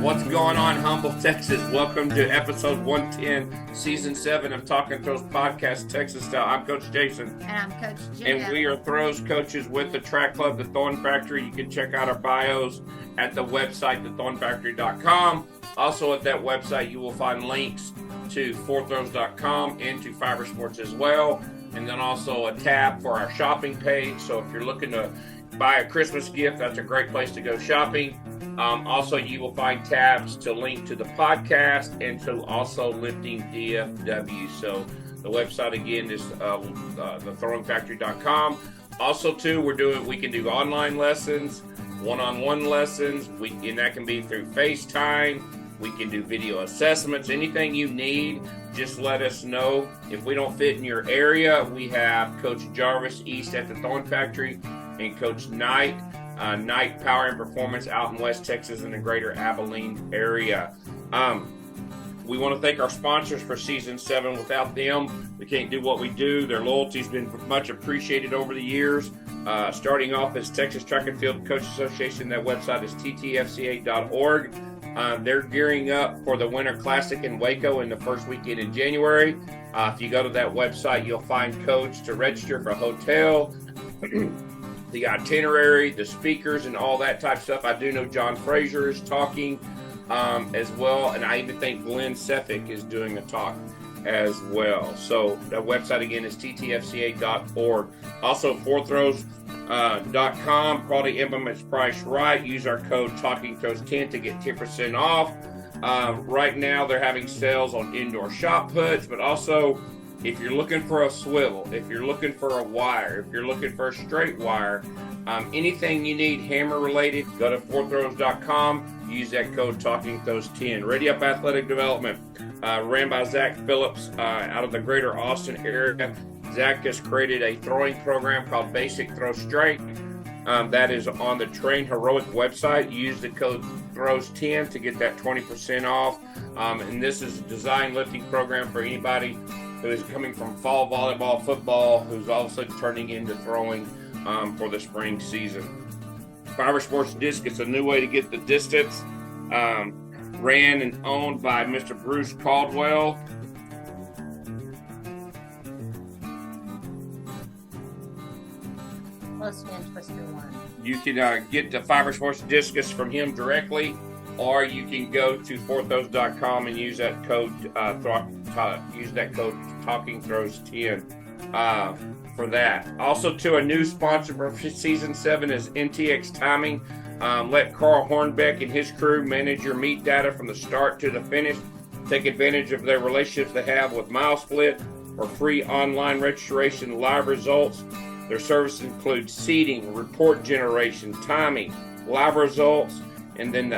What's going on, Humble, Texas? Welcome to episode 110, season 7 of Talking Throws Podcast, Texas Style. I'm Coach Jason. And I'm Coach Jen. And we are throws coaches with the track club, the Thorn Factory. You can check out our bios at the website, thethornfactory.com. Also at that website, you will find links to fourthrows.com and to Fiber Sports as well. And then also a tab for our shopping page. So if you're looking to buy a Christmas gift, that's a great place to go shopping. Also, you will find tabs to link to the podcast and to also lifting DFW. So the website again is thethornfactory.com. Also, too, we can do online lessons, one-on-one lessons, and that can be through FaceTime. We can do video assessments. Anything you need, just let us know. If we don't fit in your area, we have Coach Jarvis East at the Thorn Factory and Coach Knight Power and Performance out in West Texas in the greater Abilene area. We want to thank our sponsors for season 7. Without them, we can't do what we do. Their loyalty's been much appreciated over the years. Starting off as Texas Track and Field Coach Association. That website is ttfca.org. They're gearing up for the Winter Classic in Waco in the first weekend in January. If you go to that website, you'll find codes to register for a hotel, the itinerary, the speakers, and all that type of stuff. I do know John Fraser is talking as well, and I even think Glenn Seffick is doing a talk as well. So that website again is ttfca.org. Also, fourthrows.com, quality implements priced right. Use our code TalkingThrows10 to get 10% off. Right now, they're having sales on indoor shot puts, but also if you're looking for a swivel, if you're looking for a wire, if you're looking for a straight wire, anything you need hammer related, go to fourthrows.com. Use that code TalkingThrows10. Ready Up Athletic Development, ran by Zach Phillips out of the greater Austin area. Zach has created a throwing program called Basic Throw Strength. That is on the Train Heroic website. Use the code THROWS10 to get that 20% off. And this is a design lifting program for anybody who is coming from fall volleyball, football, who's also turning into throwing for the spring season. Fiber Sports Discus, a new way to get the distance. Ran and owned by Mr. Bruce Caldwell. Close to Twister 1. You can get the Fiber Sports Discus from him directly, or you can go to fourthrows.com and use that code TalkingThrows10 for that. Also, to a new sponsor for season 7 is NTX Timing. Let Carl Hornbeck and his crew manage your meet data from the start to the finish. Take advantage of their relationships they have with MileSplit for free online registration, live results. Their services include seating, report generation, timing, live results, and then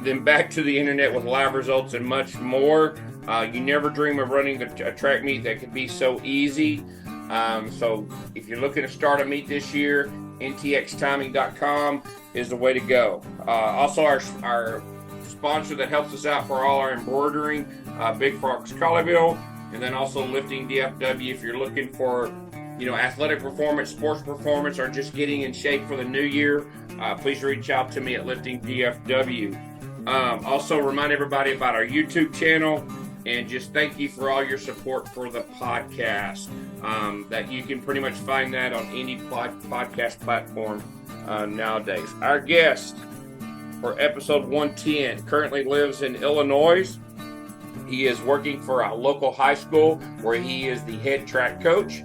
then back to the internet with live results and much more. You never dream of running a track meet that could be so easy. So if you're looking to start a meet this year, ntxtiming.com is the way to go. Also, our sponsor that helps us out for all our embroidering, Big Frogs Colleyville, and then also Lifting DFW. If you're looking for, athletic performance, sports performance, or just getting in shape for the new year, please reach out to me at Lifting DFW. Also, remind everybody about our YouTube channel, and just thank you for all your support for the podcast. That you can pretty much find that on any podcast platform nowadays. Our guest for episode 110 currently lives in Illinois. He is working for a local high school where he is the head track coach,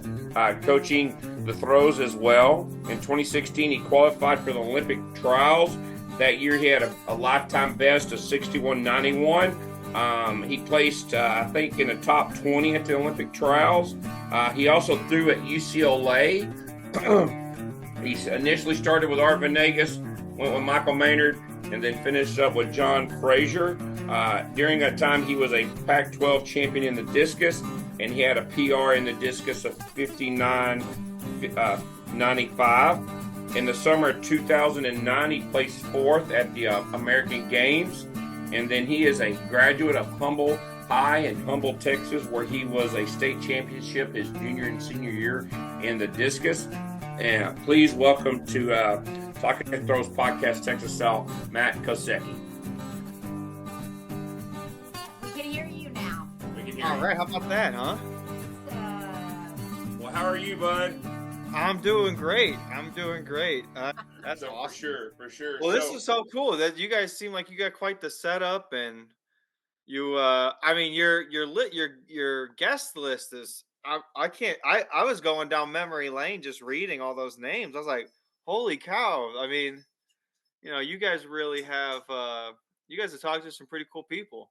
coaching the throws as well. In 2016, he qualified for the Olympic trials. That year, he had a lifetime best of 61.91. He placed, I think, in the top 20 at the Olympic trials. He also threw at UCLA. He initially started with Art Venegas, went with Michael Maynard, and then finished up with John Fraser. During that time, he was a Pac-12 champion in the discus, and he had a PR in the discus of 59.95. In the summer of 2009, he placed 4th at the American Games, and then he is a graduate of Humble High in Humble, Texas, where he was a state championship his junior and senior year in the discus. And please welcome to Talking Throws Podcast, Texas South, Matt Kosecki. We can hear you now. We can hear All you. right, how about that, huh? Well, how are you, bud? I'm doing great. I'm doing great. That's So, awesome. for sure. Well, this So, is so cool that you guys seem like you got quite the setup, and you. I mean, your guest list is. I can't. I was going down memory lane just reading all those names. I was like, holy cow! I mean, you guys really have. You guys have talked to some pretty cool people.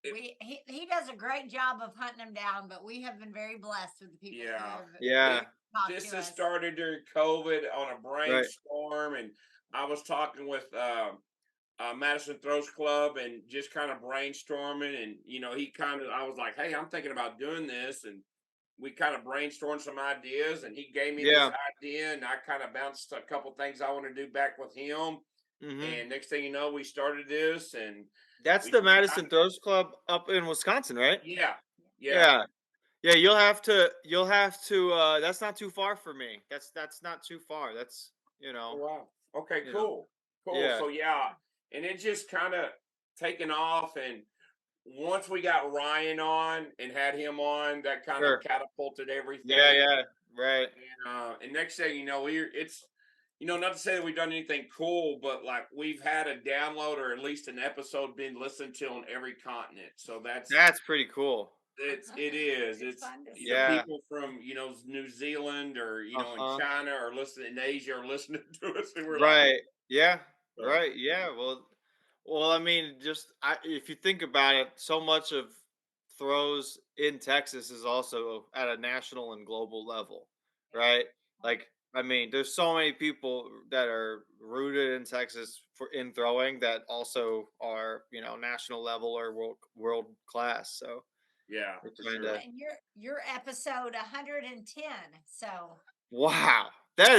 He does a great job of hunting them down, but we have been very blessed with the people who yeah, have Yeah. talked this to has us. started during COVID on a Right. brainstorm, and I was talking with Madison Throws Club and just kind of brainstorming, and I was like, hey, I'm thinking about doing this, and we kind of brainstormed some ideas, and he gave me this Yeah. idea, and I kind of bounced a couple things I want to do back with him, Hmm. and next thing you know, we started this, and That's we the just Madison Throws Club up in Wisconsin, right? yeah, yeah. Yeah. Yeah, you'll have to that's not too far for me. That's not too far. That's, you Oh know, wow. Okay, you know. cool. Yeah. So yeah, and it just kind of taken off, and once we got Ryan on and had him on, that kind of Sure. catapulted Yeah, everything. yeah. Right. And next thing you know, it's not to say that we've done anything cool, but like we've had a download or at least an episode being listened to on every continent. So That's pretty cool. it is. Fun to see. The Yeah. people from New Zealand or in Uh-huh. China or listening in Asia are listening to us, and we're like, Right. Yeah. so Right. Yeah. Well, I mean, if you think about it, so much of throws in Texas is also at a national and global level, right? Like, I mean, there's so many people that are rooted in Texas for in throwing that also are, national level or world class. So yeah, we're for trying sure. to. And you're episode 110. So Wow, that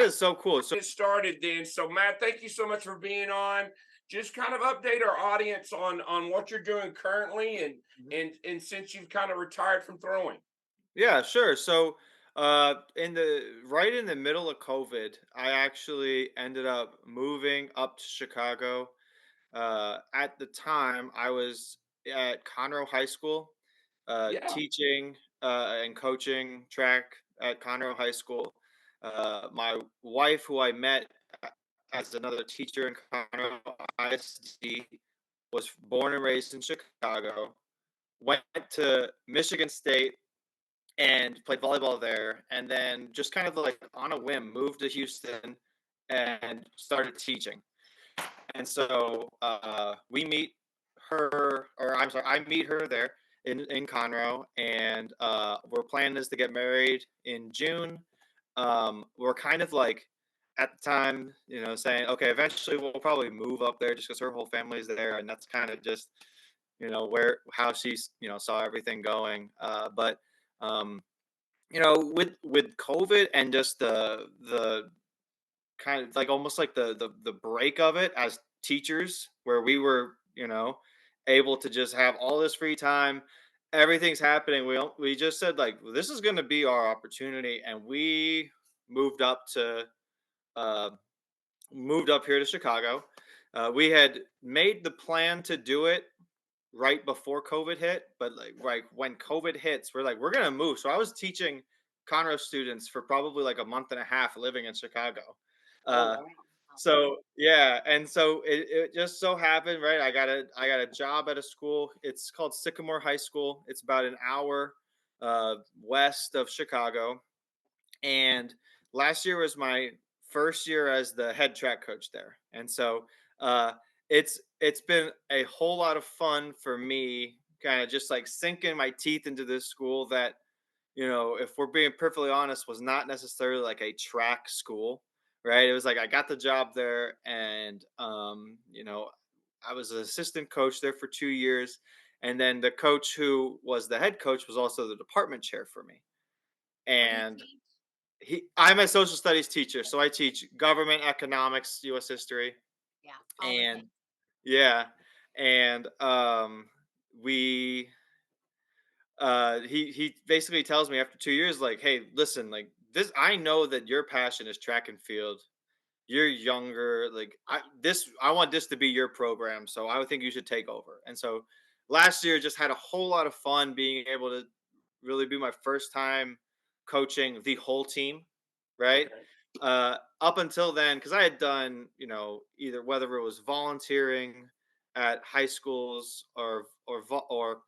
is so cool. So Get started then. So Matt, thank you so much for being on. Just kind of update our audience on what you're doing currently, and Mhm. and since you've kind of retired from throwing. Yeah, sure. So, in the middle of COVID, I actually ended up moving up to Chicago. At the time, I was at Conroe High School, Yeah, teaching and coaching track at Conroe High School. My wife, who I met as another teacher in Conroe ISD, was born and raised in Chicago. Went to Michigan State and played volleyball there, and then just kind of like on a whim moved to Houston and started teaching. And so we meet her, or I'm sorry, I meet her there in Conroe, and we're planning is to get married in June. We're kind of like at the time, saying, okay, eventually we'll probably move up there just because her whole family is there, and that's kind of just where how she's saw everything going. But um, with COVID and just the kind of like almost like the break of it as teachers, where we were able to just have all this free time, everything's happening. We just said like, "Well, this is going to be our opportunity," and we moved up to uh, moved up here to Chicago. We had made the plan to do it right before COVID hit, but like when COVID hits, we're like, we're gonna move. So I was teaching Conroe students for probably like a month and a half living in Chicago. oh Uh, wow. so yeah, and so it just so happened, right? I got a job at a school. It's called Sycamore High School. It's about an hour west of Chicago, and last year was my first year as the head track coach there, and so uh, it's been a whole lot of fun for me, kind of just like sinking my teeth into this school that, if we're being perfectly honest, was not necessarily like a track school, right? It was like I got the job there, and I was an assistant coach there for 2 years, and then the coach who was the head coach was also the department chair for me, what do you and teach? I'm a social studies teacher, so I teach government, economics, U.S. history, Yeah, all the and things. yeah, and we he basically tells me after 2 years, like, hey, listen, like this, I know that your passion is track and field, you're younger. Like I want this to be your program, so I would think you should take over. And so last year just had a whole lot of fun being able to really be my first time coaching the whole team, right? Okay. Up until then, because I had done, either whether it was volunteering at high schools or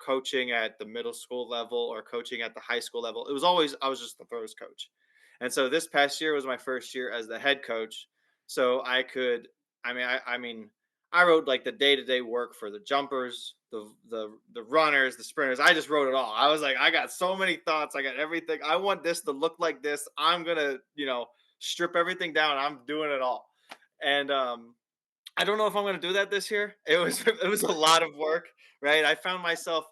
coaching at the middle school level or coaching at the high school level. It was always I was just the throws coach. And so this past year was my first year as the head coach. So I could, I mean, I wrote like the day to day work for the jumpers, the runners, the sprinters. I just wrote it all. I was like, I got so many thoughts. I got everything. I want this to look like this. I'm gonna, strip everything down. I'm doing it all. And I don't know if I'm going to do that this year. It was it was a lot of work, right? I found myself,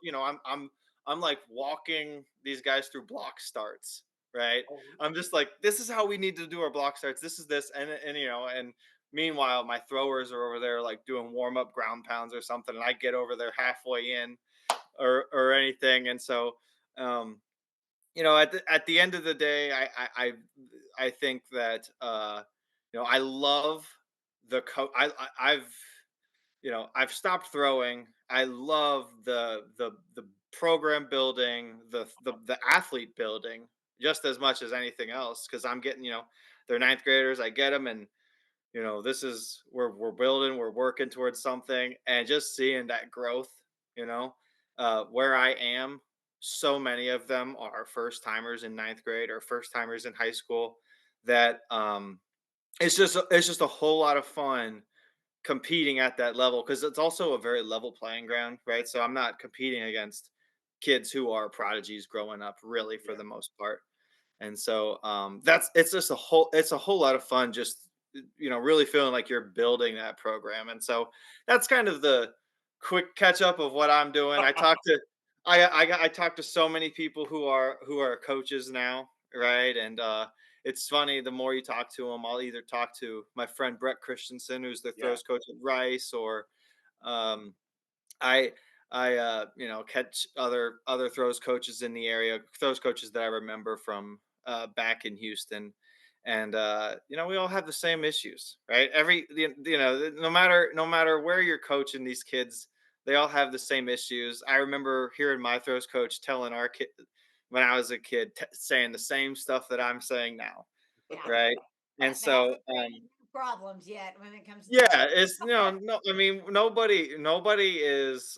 I'm like walking these guys through block starts, right? Oh, I'm just like, this is how we need to do our block starts. This is this, and meanwhile, my throwers are over there like doing warm up ground pounds or something, and I get over there halfway in or anything, and so um, at the end of the day, I think that I love the I've stopped throwing. I love the program building, the athlete building just as much as anything else because I'm getting they're ninth graders. I get them, and this is we're building, we're working towards something, and just seeing that growth, you know, where I am. So many of them are first timers in ninth grade or first timers in high school. That it's just a whole lot of fun competing at that level because it's also a very level playing ground, right? So I'm not competing against kids who are prodigies growing up, really, for yeah. the most part. And so that's it's a whole lot of fun just really feeling like you're building that program. And so that's kind of the quick catch up of what I'm doing. I talked to so many people who are coaches now, right? And it's funny, the more you talk to them, I'll either talk to my friend Brett Christensen, who's the Yeah. throws coach at Rice, or um, I catch other throws coaches in the area, throws coaches that I remember from back in Houston, and we all have the same issues, right? No matter where you're coaching these kids, they all have the same issues. I remember hearing my throws coach telling our kid when I was a kid, saying the same stuff that I'm saying now, Yeah, right? And they haven't so created new problems yet when it comes to yeah, throwing. it's no, I mean nobody is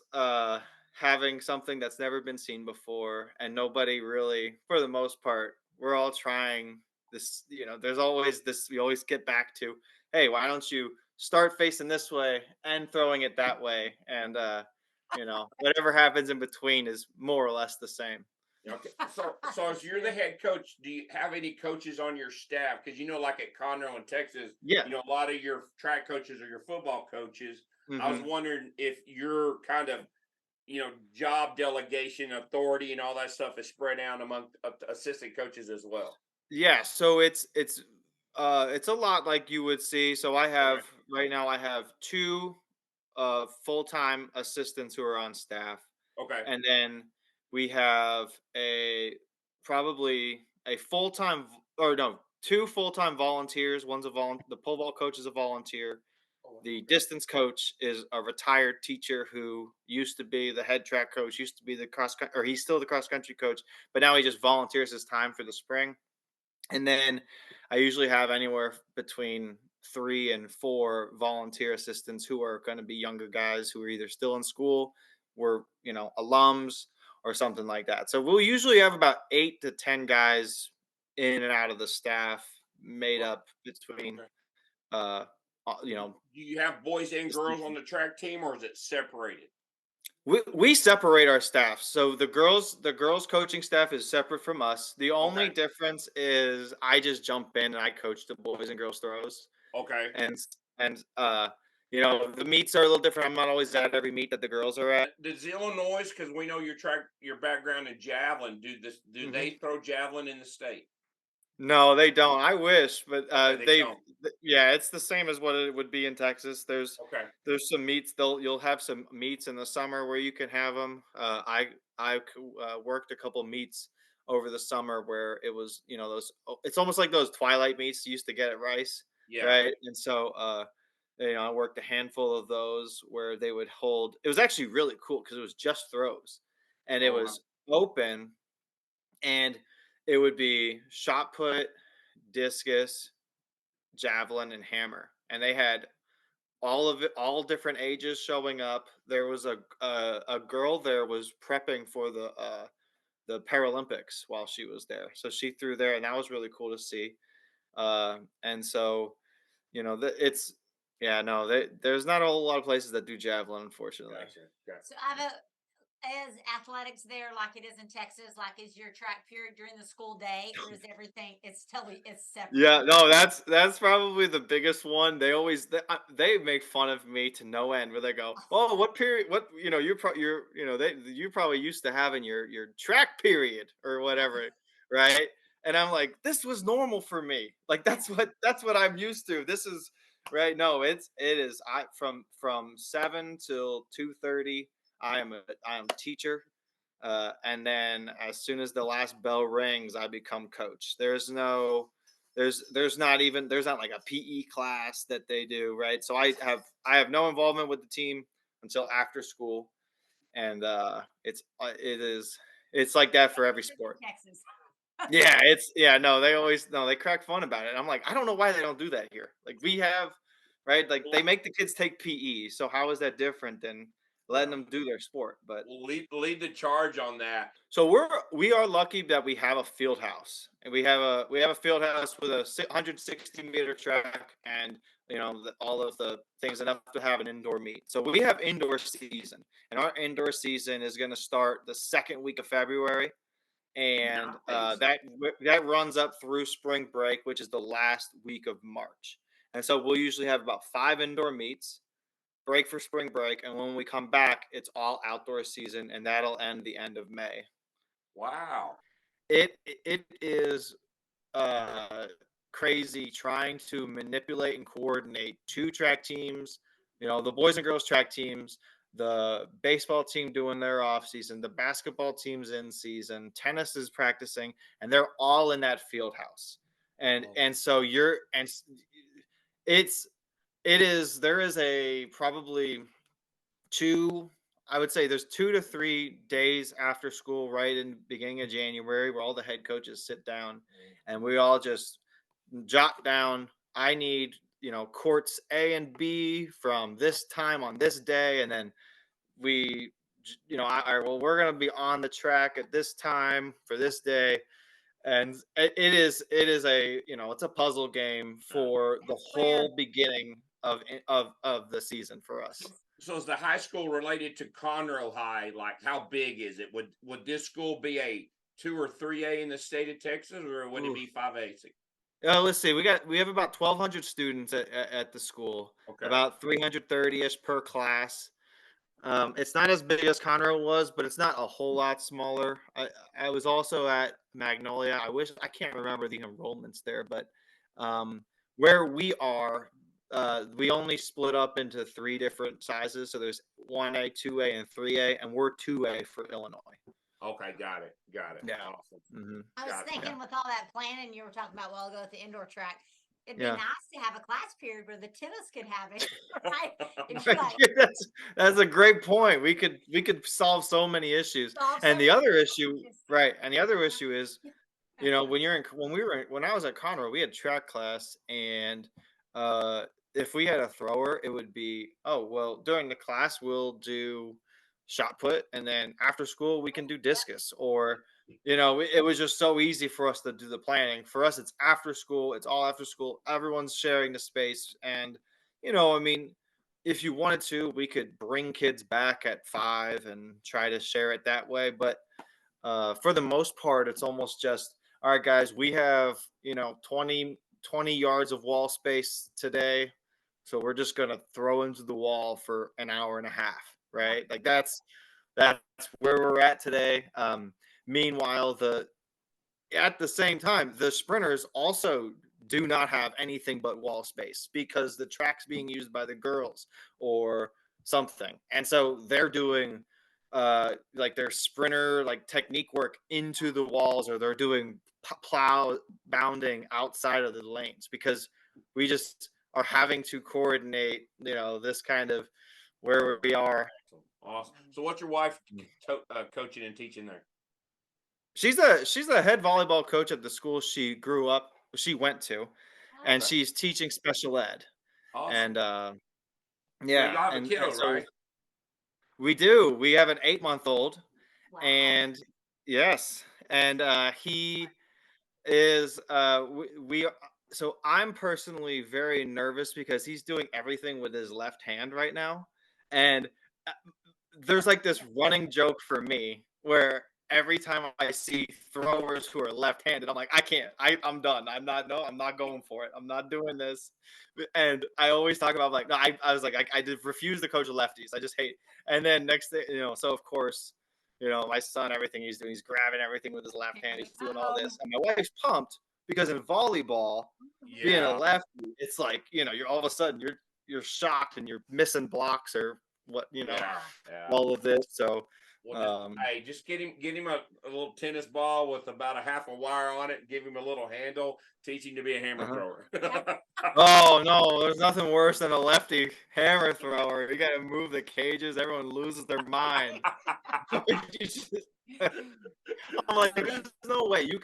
having something that's never been seen before, and nobody really, for the most part, we're all trying this, there's always this, we always get back to, hey, why don't you start facing this way and throwing it that way, and whatever happens in between is more or less the same. Okay. So as you're the head coach, do you have any coaches on your staff? Because like at Conroe in Texas, Yeah. a lot of your track coaches or your football coaches. I was Hmm. wondering if your kind of job delegation authority and all that stuff is spread out among assistant coaches as well. Yeah, so it's a lot like you would see. So Okay. right now I have two full-time assistants who are on staff, Okay. and then we have probably a or no, two full-time volunteers. The pole vault coach is a volunteer. Oh, wow, The okay. distance coach is a retired teacher who used to be the head track coach, used to be the or he's still the cross country coach, but now he just volunteers his time for the spring. And then I usually have anywhere between 3 and 4 volunteer assistants who are going to be younger guys who are either still in school, were alums, or something like that. So we'll usually have about 8 to 10 guys in and out of the staff, made Well, up between okay. uh Do you have boys and just girls on the track team, or is it separated? we separate our staff. So the girls coaching staff is separate from us. The only Okay. difference is I just jump in and I coach the boys and girls throws. Okay. And the meets are a little different. I'm not always at every meet that the girls are at. Does Illinois, because we know your background in javelin, do Hmm. they throw javelin in the state? No, they don't. I wish, but Okay, they don't. yeah, it's the same as what it would be in Texas. Okay. There's some meets. You'll have some meets in the summer where you can have them. I worked a couple meets over the summer where it was those. It's almost like those Twilight meets you used to get at Rice, Yeah. right? And so I worked a handful of those where they would hold. It was actually really cool because it was just throws, and it Oh, wow. was open, and it would be shot put, discus, javelin, and hammer, and they had all of it, all different ages showing up. There was a girl there was prepping for the Paralympics while she was there, so she threw there, and that was really cool to see. And so it's yeah, no, there's not a whole lot of places that do javelin, unfortunately. Gotcha. Gotcha. So I have is athletics there like it is in Texas? Like is your track period during the school day, or is everything? It's separate. Yeah, no, that's probably the biggest one. They make fun of me to no end where they go, "Oh, what period? What you probably used to having your track period or whatever, right?" And I'm like, "This was normal for me. Like that's what I'm used to. This is right. No, it is. I from 7 till 2:30. I am a teacher, and then as soon as the last bell rings, I become coach. There's not like a PE class that they do, right? So I have no involvement with the team until after school, and it's like that for every sport. Texas. Yeah, no, they crack fun about it. I'm like, I don't know why they don't do that here. Like we have, right? Like they Well, make the kids take PE. So how is that different than letting yeah. them do their sport? But Well, lead the charge on that. so we are lucky that we have a field house, and we have a field house with a 160-meter track, and all of the things enough to have an indoor meet. So we have indoor season, and our indoor season is going to start the second week of February, and Nice. that runs up through spring break, which is the last week of March. And so we'll usually have about 5 indoor meets, break for spring break, and when we come back, it's all outdoor season, and that'll end the end of May. Wow. It is uh crazy trying to manipulate and coordinate two track teams, the boys and girls track teams, the baseball team doing their off season, the basketball team's in season, tennis is practicing, and they're all in that field house. and Oh, and so you're and it's it is there is a probably two I would say there's 2 to 3 days after school, right in the beginning of January, where all the head coaches sit down and we all just jot down, I need, courts A and B from this time on this day. And then well, we're going to be on the track at this time for this day. And it is it's a puzzle game for the That's where whole beginning of the season for so, us. so is the high school related to Conroe High? Like, how big is it? Would this school be a 2 or 3A in the state of Texas, or would it Ooh. be 5A? Let's see. We have about 1,200 students at the school, Okay. about 330ish per class. It's not as big as Conroe was, but it's not a whole lot smaller. I was also at Magnolia. I can't remember the enrollments there, but um, where we are, we only split up into three different sizes. So there's 1A, 2A, and 3A, and we're 2A for Illinois. Okay. Got it. Got it. Yeah. Awesome. Hmm. I was Gotcha. Yeah. thinking with all that planning you were talking about a while ago at the indoor track, it'd be Yeah. nice to have a class period where the tennis could have it, right? And you're like, Yeah, that's a great point. We could solve so many issues. solve so And the many other issue, problems. right? And the other issue is, when I was at Conroe, we had track class, and uh, if we had a thrower, it would be, oh well, during the class we'll do shot put, and then after school we can do Yep. discus, or it was just so easy for us to do the planning. For us, it's after school, it's all after school. Everyone's sharing the space, and I mean, if you wanted to, we could bring kids back at 5 and try to share it that way, but for the most part, it's almost just, all right, guys, we have, 20 yards of wall space today. So we're just going to throw into the wall for an hour and a half, Yep. right? Like that's where we're at today. Meanwhile, at the same time, the sprinters also do not have anything but wall space because the track's being used by the girls or something. And so they're doing like their sprinter like technique work into the walls, or they're doing plow bounding outside of the lanes because we just are having to coordinate, this kind of where we are. Awesome. So, what's your wife coaching and teaching there? She's the head volleyball coach at the school she went to, Oh, and Okay. she's teaching special ed. Awesome. And Now, yeah, y'all have a and kiddo, so right? we do. We have an 8-month-old, wow. and yes, and he is we so I'm personally very nervous because he's doing everything with his left hand right now. And uh, there's like this running joke for me where every time I see throwers who are left-handed, I'm like, I can't. I'm done. I'm not going for it. I'm not doing this. And I always talk about like, no, I was like, I did refuse to coach lefties. I just hate. And then next thing, so of course, my son, everything he's doing, he's grabbing everything with his left hand. He's doing all Uh-oh. this. And my wife's pumped because in volleyball, being a Yeah. lefty, it's like, you're all of a sudden you're shocked and you're missing blocks or what, Yeah. Yeah. all of this. So, Well, um, just get him a little tennis ball with about a half a wire on it. Give him a little handle. Teach him to be a hammer uh-huh. thrower. Oh no, there's nothing worse than a lefty hammer thrower. You got to move the cages. Everyone loses their mind. I'm like, there's no way you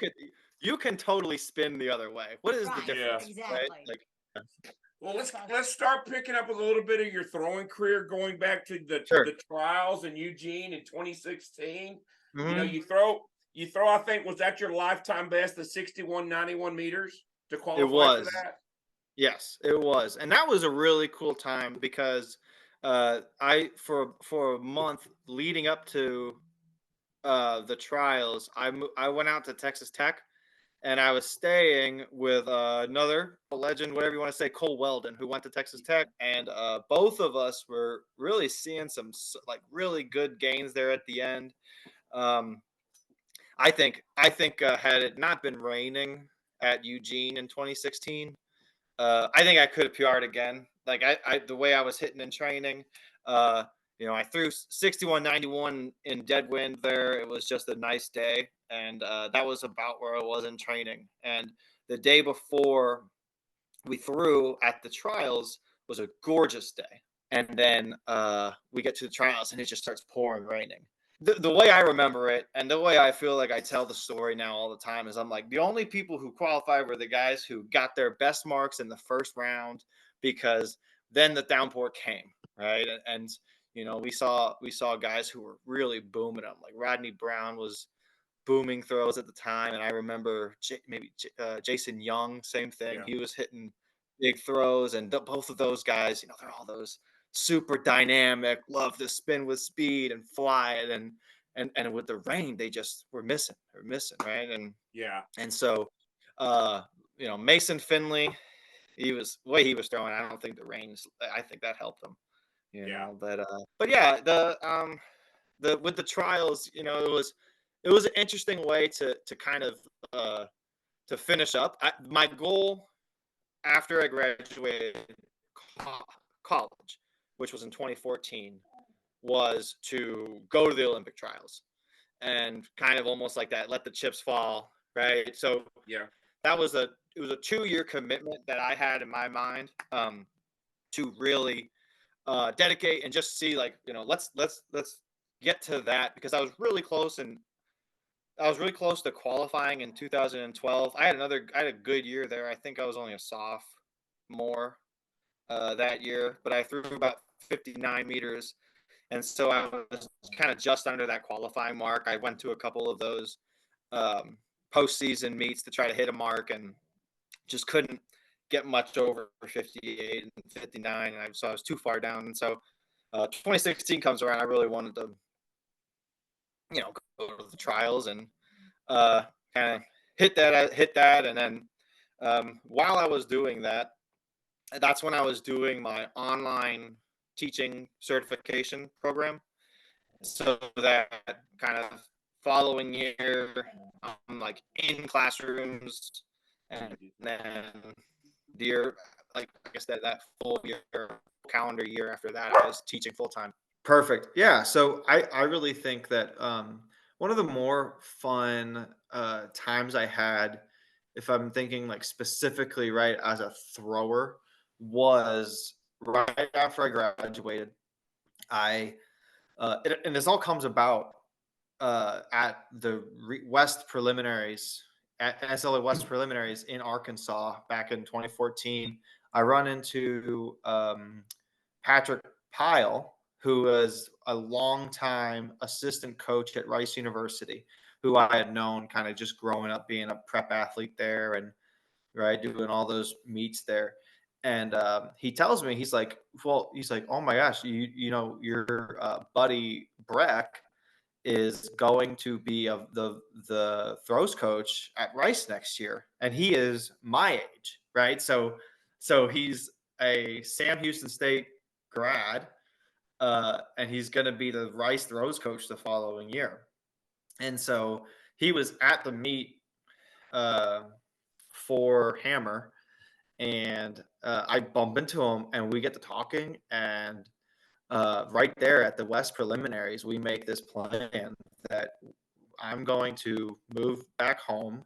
can totally spin the other way. What is the Right. Yeah. difference, right? Exactly. Like, Well, let's So, let's start picking up with a little bit of your throwing career, going back to sure. the trials in Eugene in 2016. You know, Hmm. you throw. I think was that your lifetime best, the 61.91 meters to It qualify for was. that. Yes, it was, and that was a really cool time because I for a month leading up to the trials, I went out to Texas Tech, and I was staying with another legend, whatever you want to say, Cole Weldon, who went to Texas Tech, and both of us were really seeing some like really good gains there at the end. Um, I think had it not been raining at Eugene in 2016, I think I could have PR'd again. Like the way I was hitting in training, uh, I threw 61.91 in dead wind there. It was just a nice day, and that was about where I was in training. And the day before we threw at the trials was a gorgeous day, and then we get to the trials, and it just starts pouring raining. The way I remember it, and the way I feel like I tell the story now all the time, is I'm like, the only people who qualified were the guys who got their best marks in the first round, because then the downpour came, right? And we saw guys who were really booming them. Like Rodney Brown was booming throws at the time, and I remember Jason Young, same thing. Yeah. He was hitting big throws, and both of those guys, they're all those super dynamic, love to spin with speed and fly it, and with the rain, they just were missing. They're missing, right? Yeah. And so, uh, Mason Finley, he was throwing. I don't think the rains. I think that helped him. Yeah. But yeah, the with the trials, it was an interesting way to kind of uh, to finish up. My goal after I graduated co- college, which was in 2014, was to go to the Olympic trials and kind of almost like that, let the chips fall, right? So Yeah. it was a 2-year commitment that I had in my mind, to really dedicate and just see, like, let's get to that, because I was really close to qualifying in 2012. I had a good year there. I think I was only a sophomore that year, but I threw about 59 meters, and so I was kind of just under that qualifying mark. I went to a couple of those um, postseason meets to try to hit a mark, and just couldn't get much over 58 and 59. So I was too far down, and so 2016 comes around. I really wanted to, go to the trials and uh, kind of hit that, and then while I was doing that, that's when I was doing my online teaching certification program. So that kind of following year, I'm like in classrooms, and then the year, like I guess that full year, calendar year after that, I was teaching full time. Perfect. Yeah. So I really think that one of the more fun times I had if I'm thinking like specifically right as a thrower, was right after I graduated. I and this all comes about at the West preliminaries at NSLA West preliminaries in Arkansas back in 2014. I run into Patrick Pyle, who was a longtime assistant coach at Rice University, who I had known kind of just growing up being a prep athlete there and right doing all those meets there. And he tells me, he's like, well, he's like, oh my gosh, your buddy Breck is going to be the throws coach at Rice next year, and he is my age, right? So he's a Sam Houston State grad, and he's going to be the Rice throws coach the following year. And so he was at the meet uh, for Hammer, and I bump into him, and we get to talking, and right there at the West preliminaries, we make this plan that I'm going to move back home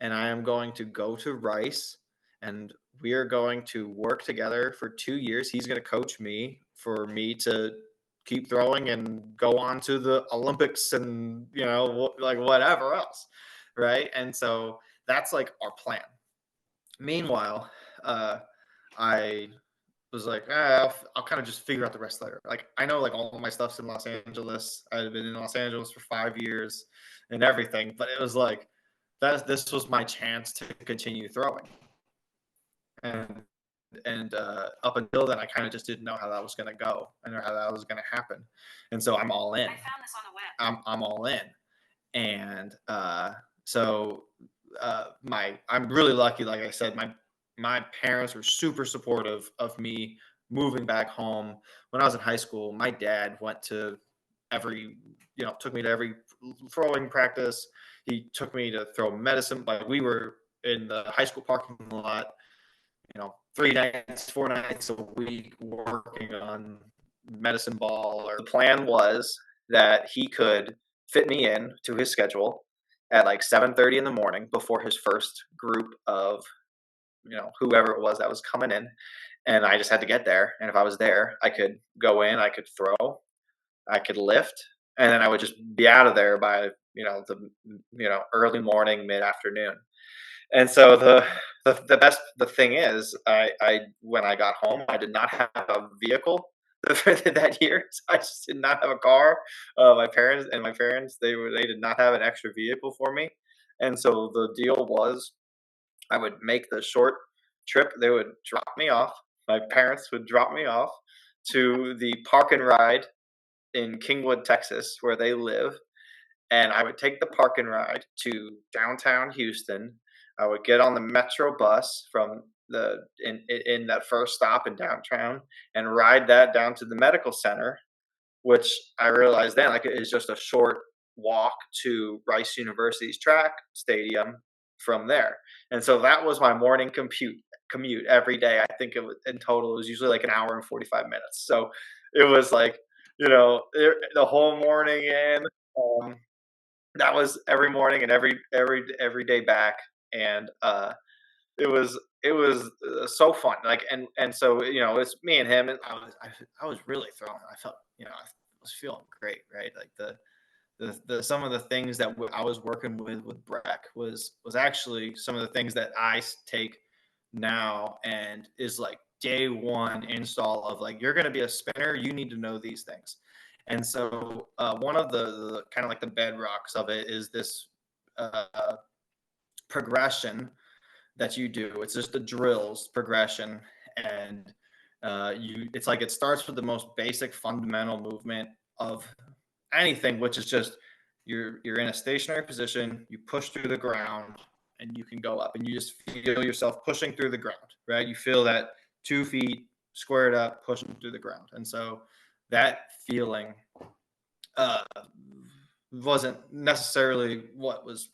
and I am going to go to Rice and we are going to work together for 2 years. He's going to coach me for me to keep throwing and go on to the Olympics and, like whatever else. Right. And so that's like our plan. Meanwhile, I was like, I'll kind of just figure out the rest later. Like, I know like all of my stuff's in Los Angeles. I had been in Los Angeles for 5 years and everything, but it was like this was my chance to continue throwing. And up until then, I kind of just didn't know how that was going to go and how that was going to happen. And so I'm all in. I found this on the web. I'm all in. And so I'm really lucky. Like I said, my parents were super supportive of me moving back home. When I was in high school, my dad went to took me to every throwing practice. He took me to throw medicine. Like we were in the high school parking lot, 3 nights, 4 nights a week working on medicine ball. Or the plan was that he could fit me in to his schedule at like 7:30 in the morning before his first group of whoever it was that was coming in, and I just had to get there. And if I was there, I could go in, I could throw, I could lift, and then I would just be out of there by the early morning, mid afternoon. And so the thing is, I when I got home, I did not have a vehicle that year. So I just did not have a car. My parents they did not have an extra vehicle for me, and so the deal was I would make the short trip. They would drop me off. My parents would drop me off to the park and ride in Kingwood, Texas, where they live. And I would take the park and ride to downtown Houston. I would get on the Metro bus from in that first stop in downtown and ride that down to the medical center, which I realized then like it is just a short walk to Rice University's track stadium from there. And so that was my morning commute every day. I think it was in total it was usually like an hour and 45 minutes. So it was like, the whole morning in. That was every morning and every day back, and it was so fun. Like and so it's me and him, and I was really throwing. I felt I was feeling great, right? Like the some of the things that I was working with Breck was actually some of the things that I take now and is like day one install of like you're going to be a spinner, you need to know these things. And so one of the kind of like the bedrocks of it is this progression that you do. It's just the drills progression, and it's like it starts with the most basic fundamental movement of anything, which is just you're in a stationary position, you push through the ground, and you can go up, and you just feel yourself pushing through the ground, right? You feel that 2 feet squared up, pushing through the ground, and so that feeling wasn't necessarily what was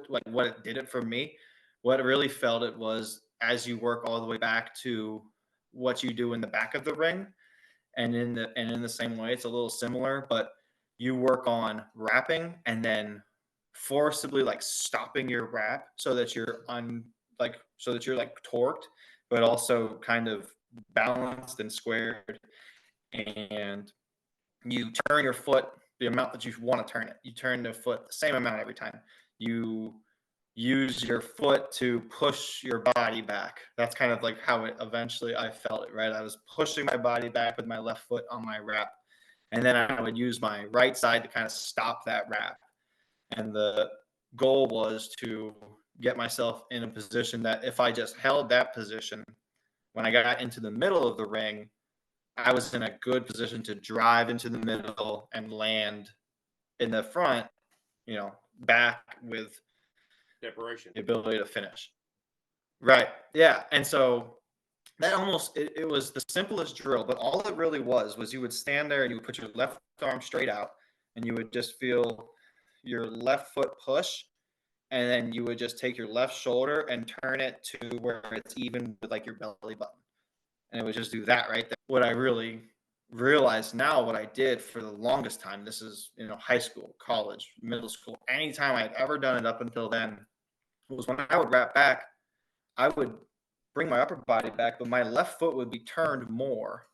like what it did it for me. What really felt it was as you work all the way back to what you do in the back of the ring, and in the same way, it's a little similar, but you work on wrapping and then forcibly like stopping your wrap so that you're like torqued, but also kind of balanced and squared. And you turn your foot the amount that you want to turn it. You turn the foot the same amount every time. You use your foot to push your body back. That's kind of like how it eventually I felt it, right? I was pushing my body back with my left foot on my wrap. And then I would use my right side to kind of stop that wrap. And the goal was to get myself in a position that if I just held that position when I got into the middle of the ring, I was in a good position to drive into the middle and land in the front, back with Separation. the ability to finish. Right. Yeah. And so that it was the simplest drill, but all it really was you would stand there and you would put your left arm straight out and you would just feel your left foot push. And then you would just take your left shoulder and turn it to where it's even with like your belly button. And it would just do that right there. What I really realize now, what I did for the longest time, this is, high school, college, middle school, anytime I had ever done it up until then, was when I would wrap back, I would bring my upper body back, but my left foot would be turned more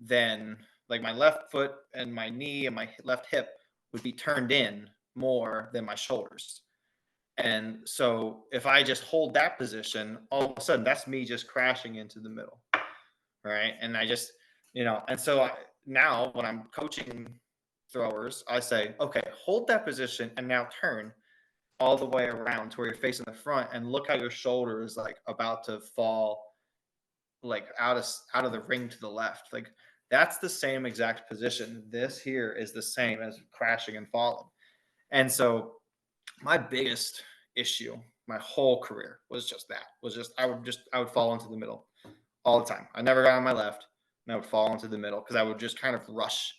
than, like, my left foot and my knee and my left hip would be turned in more than my shoulders. And so if I just hold that position, all of a sudden that's me just crashing into the middle. Right. And I just, and so now when I'm coaching throwers, I say, okay, hold that position and now turn all the way around to where you're facing the front and look how your shoulder is like about to fall like out of the ring to the left. Like that's the same exact position. This here is the same as crashing and falling. And so my biggest issue my whole career was just I would fall into the middle all the time. I never got on my left and I would fall into the middle because I would just kind of rush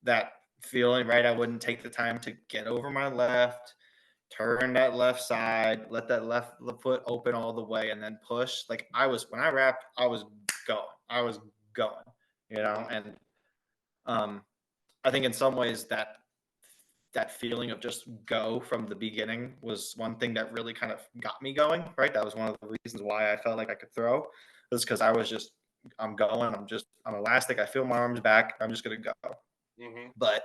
that feeling, right? I wouldn't take the time to get over my left, turn that left side, let that left foot open all the way, and then push. Like when I wrapped, I was going, and I think in some ways that feeling of just go from the beginning was one thing that really kind of got me going, right? That was one of the reasons why I felt like I could throw, was because I'm going, I'm elastic, I feel my arms back, I'm just going to go. Mm-hmm. But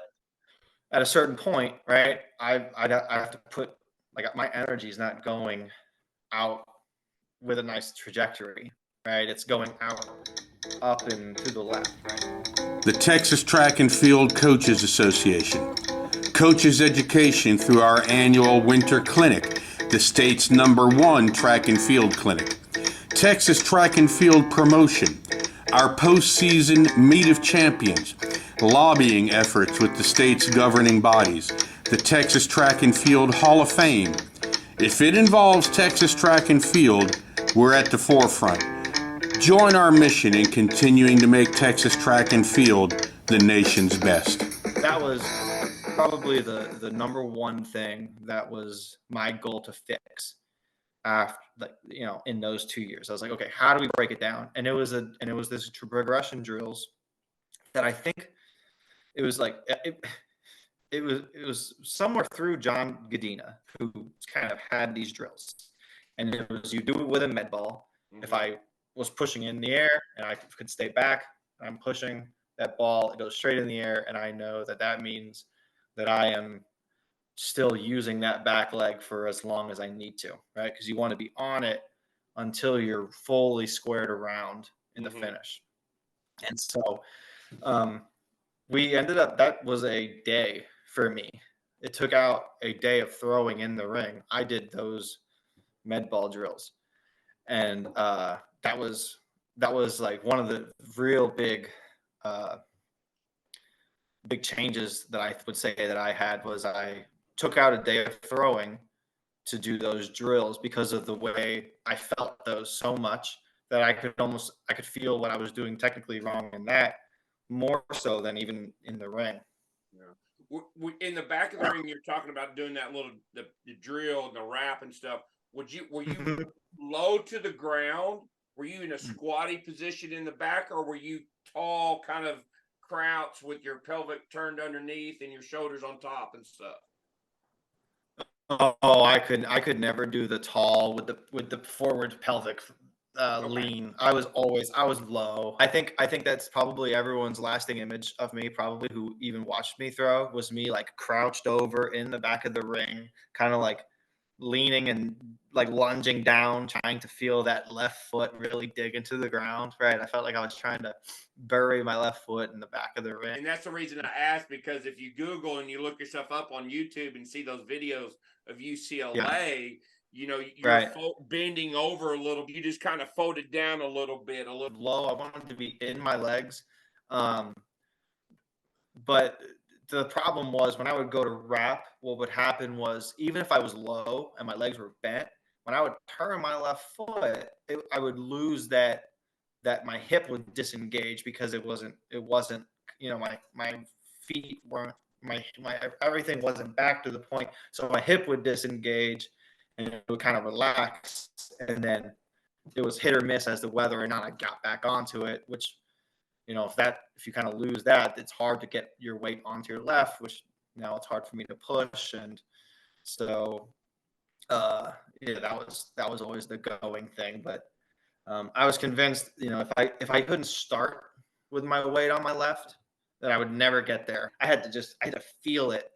at a certain point, right, I have to put, like, my energy is not going out with a nice trajectory, right? It's going out, up and to the left, right? The Texas Track and Field Coaches Association. Coaches education through our annual winter clinic, the state's #1 track and field clinic. Texas Track and Field promotion, our postseason Meet of Champions, lobbying efforts with the state's governing bodies, the Texas Track and Field Hall of Fame. If it involves Texas Track and Field, we're at the forefront. Join our mission in continuing to make Texas Track and Field the nation's best. That was probably the #1 thing that was my goal to fix after, in those 2 years. I was like, okay, how do we break it down? And it was this progression drills that I think it was like it was somewhere through John Godina, who kind of had these drills, and it was, you do it with a med ball. Mm-hmm. If I was pushing in the air and I could stay back, I'm pushing that ball, it goes straight in the air, and I know that means that I am still using that back leg for as long as I need to, right? Because you want to be on it until you're fully squared around in the finish. And so we ended up, that was a day for me. It took out a day of throwing in the ring. I did those med ball drills. And that was like one of the real big changes that I would say that I had, was I took out a day of throwing to do those drills because of the way I felt those so much that I could feel what I was doing technically wrong in that more so than even in the ring. Yeah. In the back of the ring, you're talking about doing that little the drill and the wrap and stuff. Were you low to the ground? Were you in a squatty position in the back, or were you tall, kind of crouch with your pelvic turned underneath and your shoulders on top and stuff? Oh, I could never do the tall with the forward pelvic Okay. lean. I was low. I think that's probably everyone's lasting image of me, probably who even watched me throw, was me like crouched over in the back of the ring, kind of like leaning and like lunging down, trying to feel that left foot really dig into the ground. Right. I felt like I was trying to bury my left foot in the back of the ring. And that's the reason I asked, because if you Google and you look yourself up on YouTube and see those videos of Yeah. UCLA, you're Right. bending over a little. You just kind of folded down a little bit, a little. Low. I wanted to be in my legs. Um, But the problem was when I would go to wrap, what would happen was even if I was low and my legs were bent, when I would turn my left foot, I would lose that my hip would disengage because it wasn't my feet weren't my everything wasn't back to the point, so my hip would disengage and it would kind of relax, and then it was hit or miss as to whether or not I got back onto it, which if you kind of lose that, it's hard to get your weight onto your left, which now it's hard for me to push. And so, yeah, that was always the going thing. But I was convinced, if I couldn't start with my weight on my left, then I would never get there. I had to feel it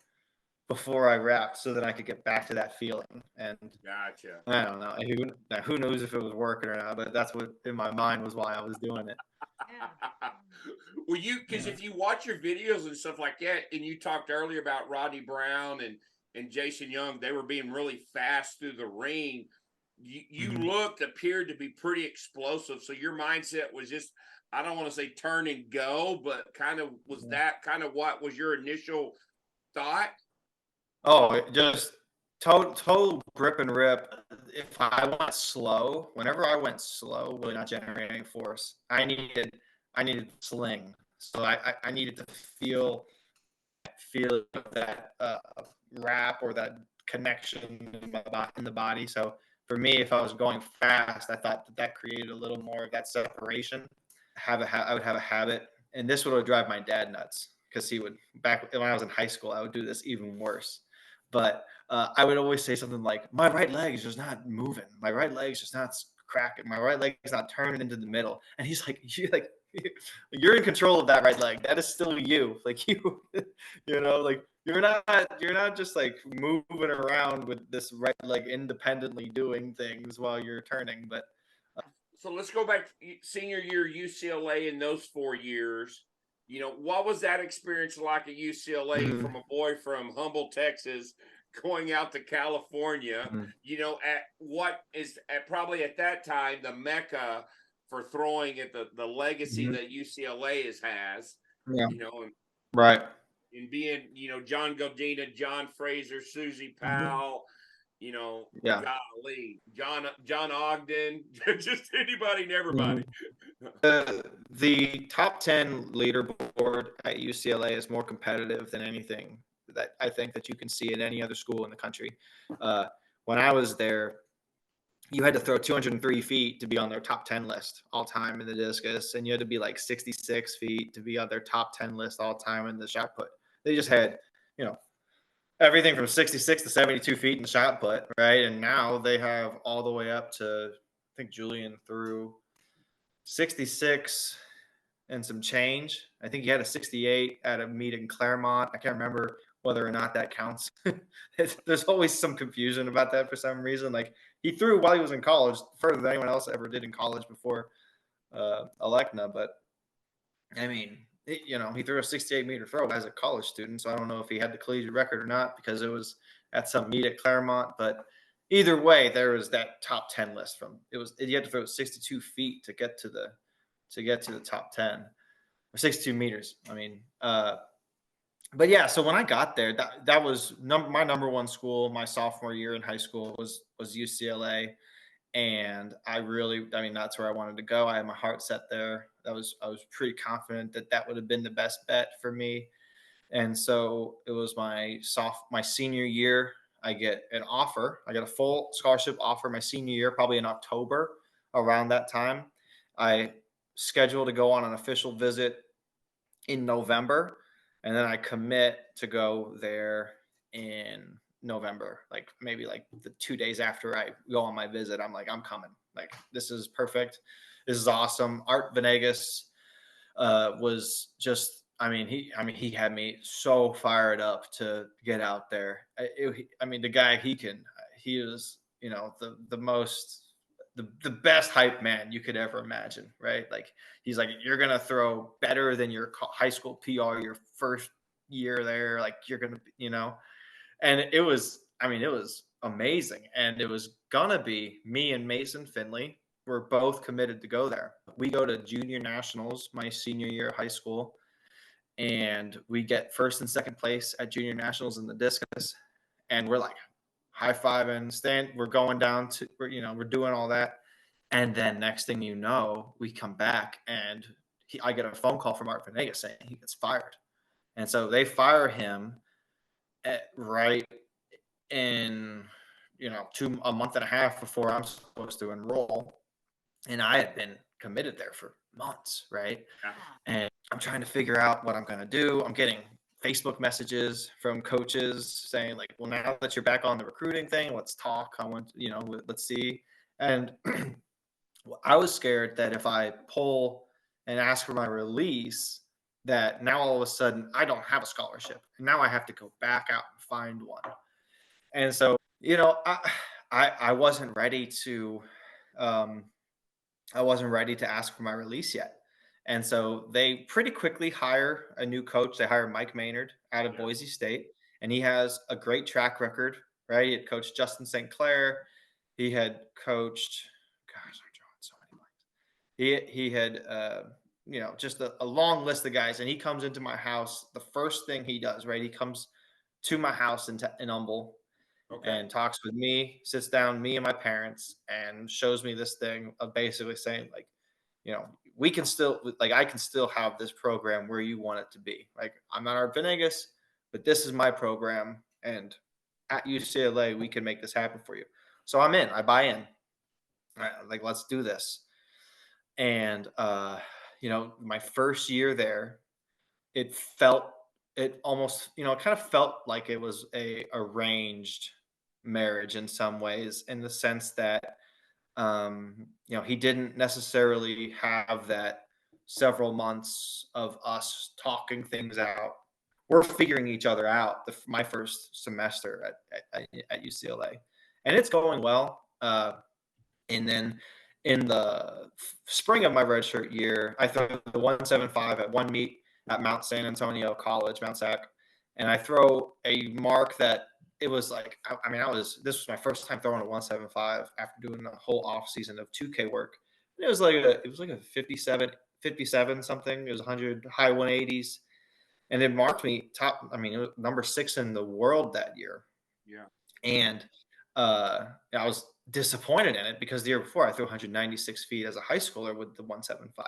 before I wrapped so that I could get back to that feeling. And Gotcha. I don't know. Who knows if it was working or not, but that's what in my mind was why I was doing it. Yeah. Well, because Yeah. if you watch your videos and stuff like that, and you talked earlier about Rodney Brown and Jason Young, they were being really fast through the ring. You Mhm. appeared to be pretty explosive. So your mindset was just, I don't want to say turn and go, but kind of was Yeah. that kind of what was your initial thought? Oh, it just total grip and rip. If I went slow, whenever I went slow, really not generating force, I needed sling. So I needed to feel that wrap or that connection in the body. So for me, if I was going fast, I thought that created a little more of that separation. I would have a habit, and this would drive my dad nuts because he would, back when I was in high school, I would do this even worse. But I would always say something like, "My right leg is just not moving. My right leg is just not cracking. My right leg is not turning into the middle." And he's like, you're in control of that right leg. That is still you. Like like you're not just like moving around with this right leg independently doing things while you're turning, but So let's go back senior year UCLA in those 4 years. What was that experience like at UCLA Mhm, from a boy from Humble, Texas, going out to California? mhm, At what is at probably at that time the mecca for throwing at the legacy mhm. that UCLA has. Yeah, And right. being John Godina, John Fraser, Susie Mhm. Powell, Yeah. golly, John Ogden, just anybody and everybody. Mhm. The top 10 leaderboard at UCLA is more competitive than anything that I think that you can see in any other school in the country. Uh, when I was there, you had to throw 203 feet to be on their top 10 list all time in the discus, and you had to be like 66 feet to be on their top 10 list all time in the shot put. They just had, you know, everything from 66 to 72 feet in the shot put, right? And now they have all the way up to, I think Julian threw 66 and some change. I think he had a 68 at a meet in Claremont. I can't remember whether or not that counts. There's always some confusion about that for some reason. Like he threw while he was in college further than anyone else ever did in college before Elecna. But I mean, he threw a 68-meter throw as a college student. So I don't know if he had the collegiate record or not because it was at some meet at Claremont. But either way, there was that top 10 list you had to throw 62 feet to get to the top 10 or 62 meters. I mean, but yeah, so when I got there, that was my number one school. My sophomore year in high school was UCLA, and I mean, that's where I wanted to go. I had my heart set there. I was pretty confident that would have been the best bet for me. And so it was my senior year. I get an offer. I get a full scholarship offer my senior year, probably in October around that time. I scheduled to go on an official visit in November, and then I commit to go there in November, like maybe like the 2 days after I go on my visit. I'm like, I'm coming. Like, this is perfect. This is awesome. Art Venegas was just, he had me so fired up to get out there. The guy, he was, the most, the best hype man you could ever imagine, right? Like, he's like, you're going to throw better than your high school PR, your first year there. Like, you're going to, and it was amazing. And it was going to be me and Mason Finley. We're both committed to go there. We go to junior nationals my senior year of high school, and we get first and second place at junior nationals in the discus. And we're like high-fiving, we're going down to, we're doing all that. And then next thing you know, we come back and I get a phone call from Art Venegas saying he gets fired. And so they fire him right in, a month and a half before I'm supposed to enroll. And I had been committed there for months, right? Yeah. And I'm trying to figure out what I'm going to do. I'm getting Facebook messages from coaches saying like, well, now that you're back on the recruiting thing, let's talk. Let's see. And I was scared that if I pull and ask for my release, that now all of a sudden I don't have a scholarship. And now I have to go back out and find one. And so, I wasn't ready to, ask for my release yet. And so they pretty quickly hire a new coach. They hire Mike Maynard out of Boise State, and he has a great track record, right? He had coached Justin St. Clair. He had coached, gosh, I'm drawing so many blanks. He had, just a long list of guys. And he comes into my house. The first thing he does, right? He comes to my house in Humble. Okay. And talks with me, sits down, me and my parents, and shows me this thing of basically saying like, we can still, like, I can still have this program where you want it to be. Like, I'm not Art Venegas, but this is my program. And at UCLA, we can make this happen for you. So I'm in, I buy in. Like, let's do this. And, my first year there, it almost, it kind of felt like it was a arranged marriage in some ways, in the sense that, he didn't necessarily have that several months of us talking things out. We're figuring each other out my first semester at UCLA, and it's going well. And then in the spring of my redshirt year, I throw the 175 at one meet at Mount San Antonio College, Mount Sac, and I throw a mark that it was like, this was my first time throwing a 175 after doing the whole off season of 2K work. And it was like a 57 something. It was 100 high 180s, and it marked me top. It was number 6 in the world that year. Yeah. And I was disappointed in it because the year before I threw 196 feet as a high schooler with the 175.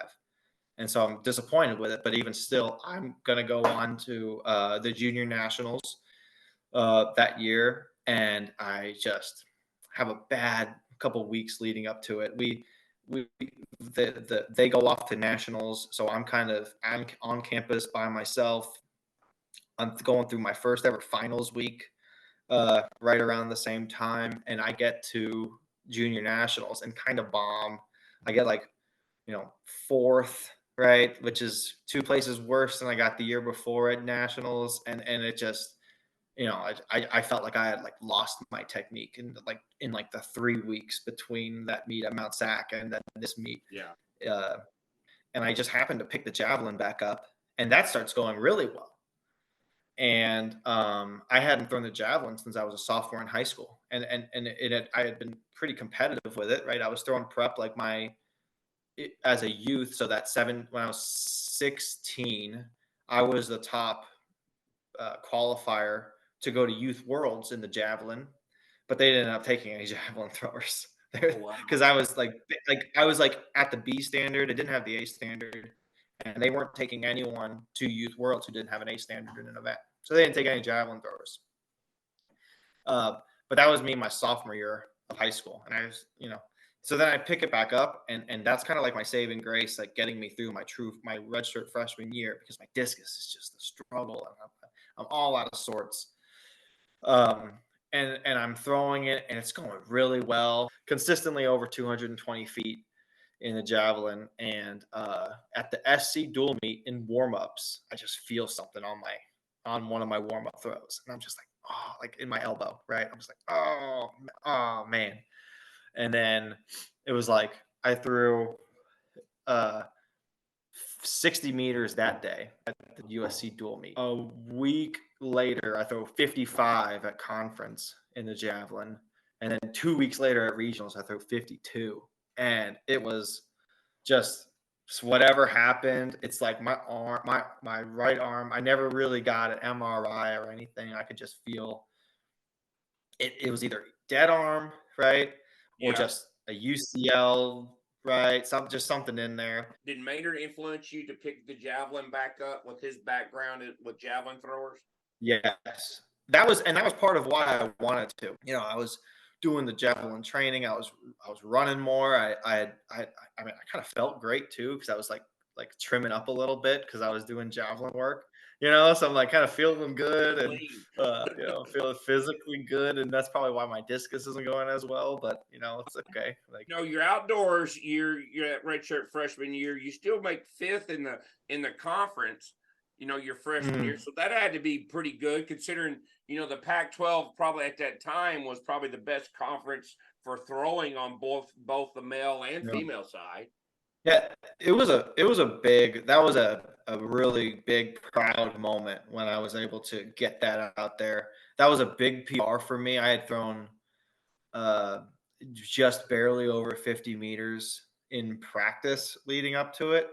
And so I'm disappointed with it, but even still, I'm going to go on to the junior nationals that year. And I just have a bad couple of weeks leading up to it. They go off to nationals. So I'm on campus by myself. I'm going through my first ever finals week right around the same time. And I get to junior nationals and kind of bomb. I get like, 4th, right? Which is 2 places worse than I got the year before at nationals. And it just, I felt like I had like lost my technique in the 3 weeks between that meet at Mount Sac and then this meet. Yeah. And I just happened to pick the javelin back up, and that starts going really well. And I hadn't thrown the javelin since I was a sophomore in high school, and I had been pretty competitive with it, right? I was throwing prep like as a youth. So when I was 16, I was the top qualifier to go to Youth Worlds in the javelin, but they didn't end up taking any javelin throwers because I was I was at the B standard. It didn't have the A standard, and they weren't taking anyone to Youth Worlds who didn't have an A standard in an event. So they didn't take any javelin throwers. But that was me my sophomore year of high school. And I was, so then I pick it back up, and that's kind of like my saving grace, like getting me through my redshirt freshman year, because my discus is just a struggle. I'm all out of sorts. and I'm throwing it, and it's going really well, consistently over 220 feet in the javelin. And at the SC dual meet in warm-ups, I just feel something on one of my warm-up throws, and I'm just like, oh, like in my elbow, right? I'm just like, oh man. And then it was like I threw uh 60 meters that day at the USC dual meet. A week later, I throw 55 at conference in the javelin. And then 2 weeks later at regionals, I throw 52. And it was just whatever happened. It's like my arm, my right arm, I never really got an MRI or anything. I could just feel it. It was either dead arm, right? Or Yeah. just a UCL, right? Just something in there. Did Maynard influence you to pick the javelin back up with his background with javelin throwers? Yes. That was part of why I wanted to. You know, I was doing the javelin training. I was running more. I mean, I kind of felt great too, because I was like trimming up a little bit because I was doing javelin work. You know, so I'm like kind of feeling good and Lean. you know, feeling physically good, and that's probably why my discus isn't going as well. But you know, it's okay. Like, No, you're outdoors. You're at redshirt freshman year. You still make fifth in the conference. You know, your freshman year, so that had to be pretty good considering, you know, the Pac-12 probably at that time was probably the best conference for throwing on both the male and female side. yeah, it was a really big proud moment when I was able to get that out there. That was a big PR for me. I had thrown uh just barely over 50 meters in practice leading up to it.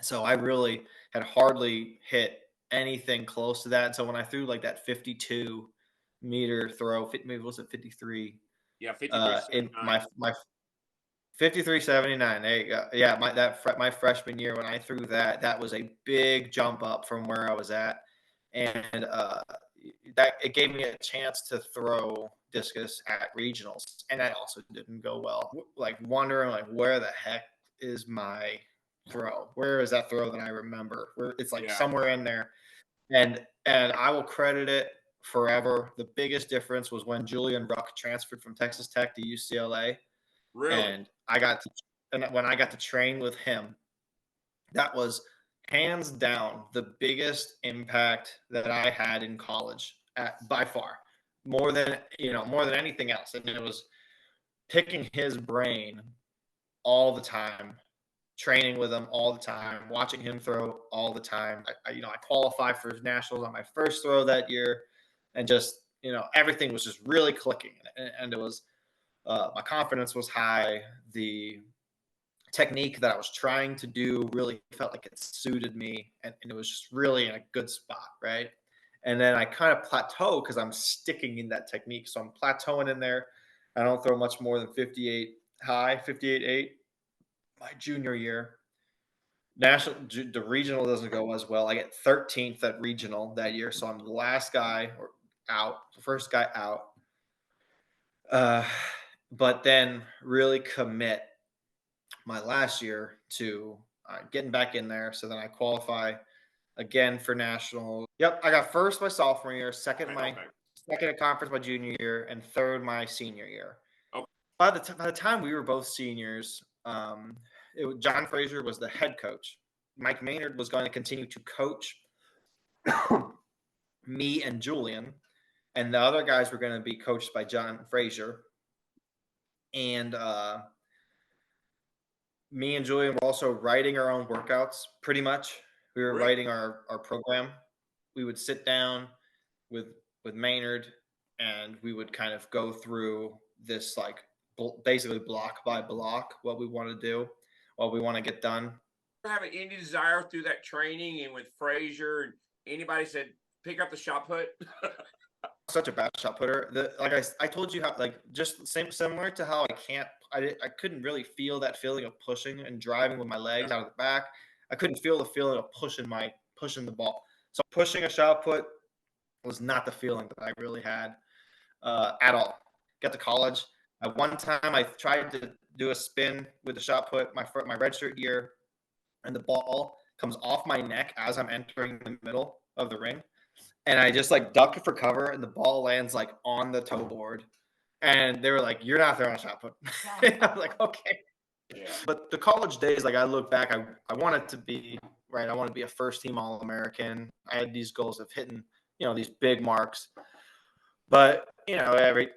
So I really had hardly hit anything close to that. So when I threw like that 52-meter throw, maybe was it 53? Yeah, 53 In my 53.79. There you go. Yeah, my freshman year when I threw that, that was a big jump up from where I was at, and that it gave me a chance to throw discus at regionals, and that also didn't go well. Like wondering like where the heck is my throw? Where is that throw that I remember? Where it's like somewhere in there, and I will credit it forever. The biggest difference was when Julian Ruck transferred from Texas Tech to UCLA. Really? And when I got to train with him, that was hands down the biggest impact that I had in college by far, more than anything else. And it was picking his brain all the time, training with him all the time, watching him throw all the time. I qualified for nationals on my first throw that year, and just everything was just really clicking, and it was. My confidence was high. The technique that I was trying to do really felt like it suited me, and it was just really in a good spot, right? And then I kind of plateau because I'm sticking in that technique. So I'm plateauing in there. I don't throw much more than 58 high, 58.8 my junior year. The regional doesn't go as well. I get 13th at regional that year. So I'm the last guy out, the first guy out. But then really commit my last year to getting back in there. So then I qualify again for national. Yep, I got first my sophomore year, second at conference my junior year, and third my senior year. Okay. By the time we were both seniors, John Frazier was the head coach. Mike Maynard was going to continue to coach me and Julian, and the other guys were going to be coached by John Frazier. And me and Julian were also writing our own workouts pretty much. We were writing our program. We would sit down with Maynard, and we would kind of go through this like basically block by block what we want to do, what we want to get done. Have any desire through that training and with Frazier and anybody said pick up the shot put? Such a bad shot putter. I told you how just similar to how I couldn't really feel that feeling of pushing and driving with my legs out of the back. I couldn't feel the feeling of pushing the ball. So pushing a shot put was not the feeling that I really had at all. Got to college. At one time, I tried to do a spin with the shot put my redshirt year, and the ball comes off my neck as I'm entering the middle of the ring. and I just like duck for cover, and the ball lands like on the toe board. And they were like, "You're not throwing a shot put." I was like, "Okay." Yeah. But the college days, like I look back, I wanted to be right. I want to be a first team All American. I had these goals of hitting, these big marks. But every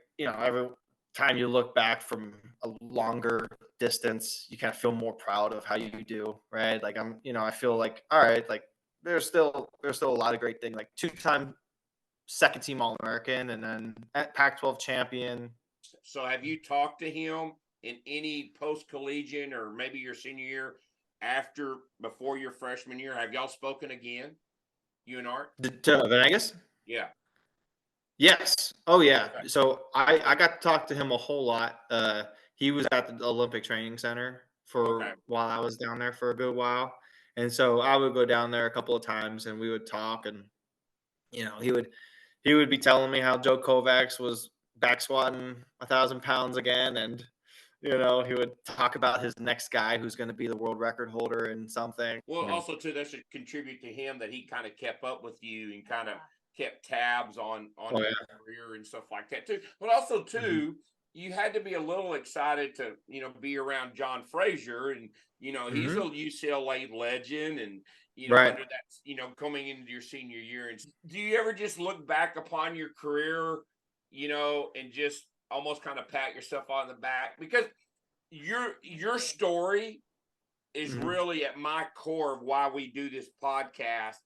time you look back from a longer distance, you kind of feel more proud of how you do, right? Like I feel like, all right, like there's still a lot of great things, like 2-time second team All American, and then at Pac-12 champion. So have you talked to him in any post-collegiate or maybe your senior year before your freshman year? Have y'all spoken again, you and Art? To Venegas? Yeah. Yes. Oh yeah. Okay. So I got to talk to him a whole lot. He was at the Olympic Training Center Okay. while I was down there for a good while. And so I would go down there a couple of times and we would talk, and he would be telling me how Joe Kovacs was back squatting 1,000 pounds again, and he would talk about his next guy who's going to be the world record holder in something. Well, And, also too, that should contribute to him that he kind of kept up with you and kind of kept tabs on Oh, your yeah. career and stuff like that too. But also Mhm. too, you had to be a little excited to be around John Frazier, and he's a Mhm. UCLA legend, and Right. under that coming into your senior year. And do you ever just look back upon your career, and just almost kind of pat yourself on the back, because your story is Mhm. really at my core of why we do this podcast,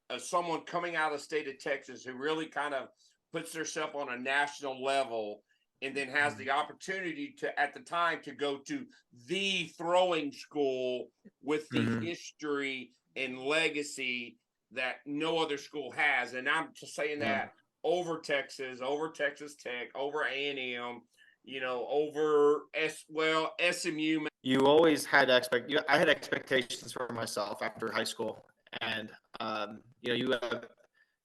of someone coming out of the state of Texas who really kind of puts herself on a national level, and then has the opportunity at the time to go to the throwing school with the Mhm. history and legacy that no other school has. And I'm just saying Yeah. that over Texas Tech, over A&M, over SMU. You always had I had expectations for myself after high school, and you have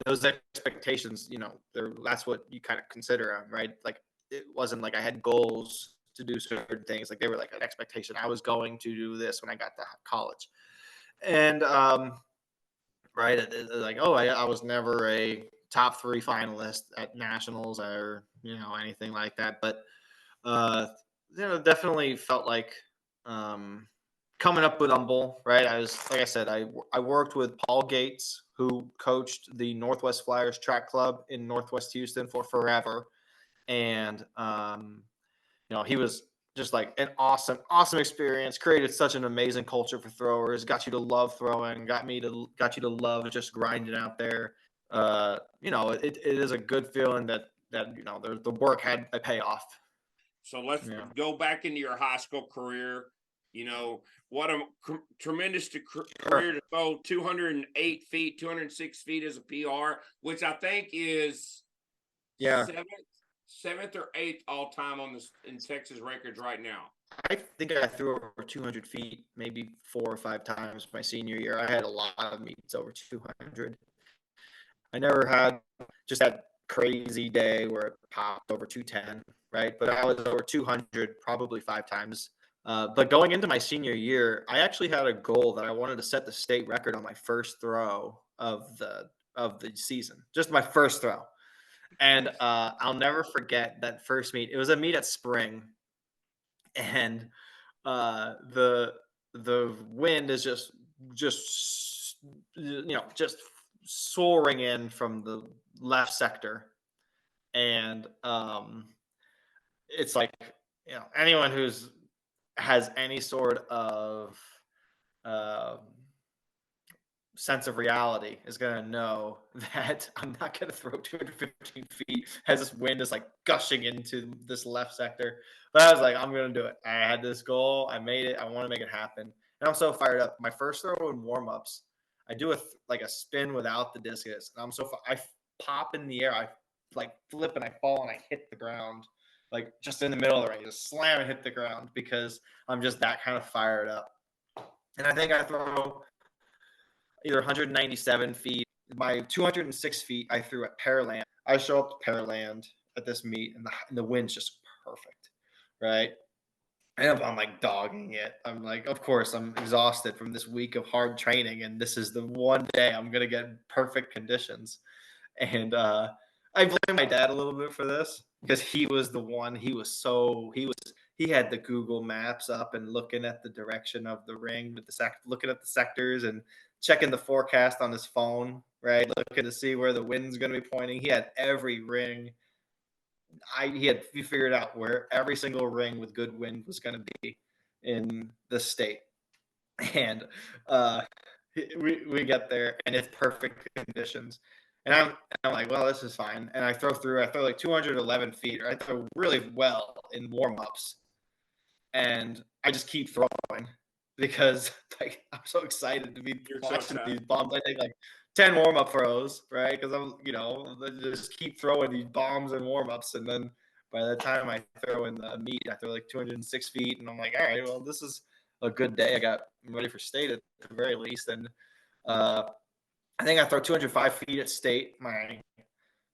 those expectations. That's what you kind of consider them, right? Like it wasn't like I had goals to do certain things. Like they were like an expectation. I was going to do this when I got to college, and right, like I was never a top 3 finalist at nationals or anything like that, but uh, definitely felt like um, coming up with Humble, right? I was, like I said, I worked with Paul Gates, who coached the Northwest Flyers track club in Northwest Houston for forever. And, he was just like an awesome experience, created such an amazing culture for throwers, got you to love throwing, got you to love just grinding out there. It is a good feeling that the work had a payoff. So let's Yeah. go back into your high school career. What a tremendous career Sure. to go 208 feet, 206 feet as a PR, which I think is Yeah. seventh or eighth all time in Texas records right now. I think I threw over 200 feet maybe 4 or 5 times my senior year. I had a lot of meets over 200. I never had just that crazy day where it popped over 210, right? But I was over 200 probably 5 times. But going into my senior year, I actually had a goal that I wanted to set the state record on my first throw of the season, just my first throw. And I'll never forget that first meet. It was a meet at spring, and the wind is just just soaring in from the left sector, and it's like anyone who's has any sort of um sense of reality is going to know that I'm not going to throw 215 feet as this wind is like gushing into this left sector. But I was like, I'm going to do it. I had this goal. I made it. I want to make it happen. And I'm so fired up. My first throw in warm-ups, I do a spin without the discus. And I pop in the air. I like flip and I fall and I hit the ground, like just in the middle of the range, just slam and hit the ground because I'm just that kind of fired up. And I think I throw either 197 feet. My 206 feet, I threw at Pearland. I show up to Pearland at this meet, and the wind's just perfect, right? And I'm like dogging it. I'm like, of course, I'm exhausted from this week of hard training, and this is the one day I'm gonna get perfect conditions. And I blame my dad a little bit for this because he was the one. He had the Google Maps up and looking at the direction of the ring with looking at the sectors and checking the forecast on his phone, right? Looking to see where the wind's going to be pointing. He had every ring. He figured out where every single ring with good wind was going to be in the state. And we get there and it's perfect conditions. And I'm like, well, this is fine. And I throw like 211 feet, or I throw really well in warm-ups. And I just keep throwing because like I'm so excited to be watching these bombs. I take like 10 warm-up throws, right? Because just keep throwing these bombs and warm-ups. And then by the time I throw in the meet, I throw like 206 feet. And I'm like, all right, well, this is a good day. I'm ready for state at the very least. And I think I throw 205 feet at state my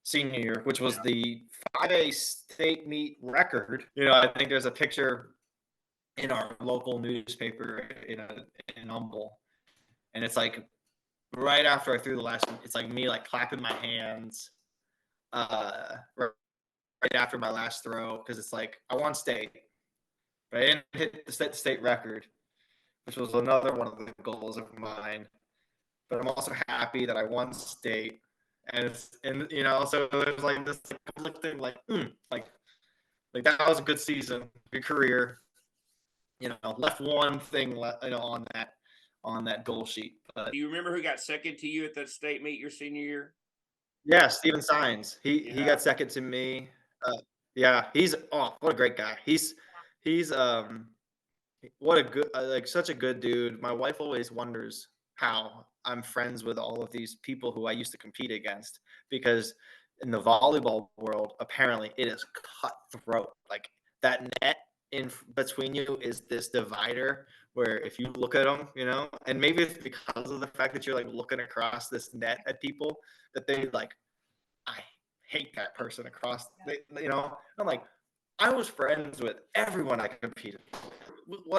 senior year, which was the 5A state meet record. I think there's a picture in our local newspaper in Humble, and it's like right after I threw the last one. It's like me like clapping my hands right after my last throw because it's like I won state, but I didn't hit the state record, which was another one of the goals of mine. But I'm also happy that I won state, and so there's like this conflicting like that was a good season, good career. Left one thing on that goal sheet. But Do you remember who got second to you at the state meet your senior year? yeah, Steven Signs. He got second to me. Yeah, what a great guy. He's what a good such a good dude. My wife always wonders how I'm friends with all of these people who I used to compete against because in the volleyball world, apparently it is cutthroat. Like that net in between you is this divider where if you look at them, and maybe it's because of the fact that you're like looking across this net at people that they like, I hate that person across, I'm like, I was friends with everyone I competed with.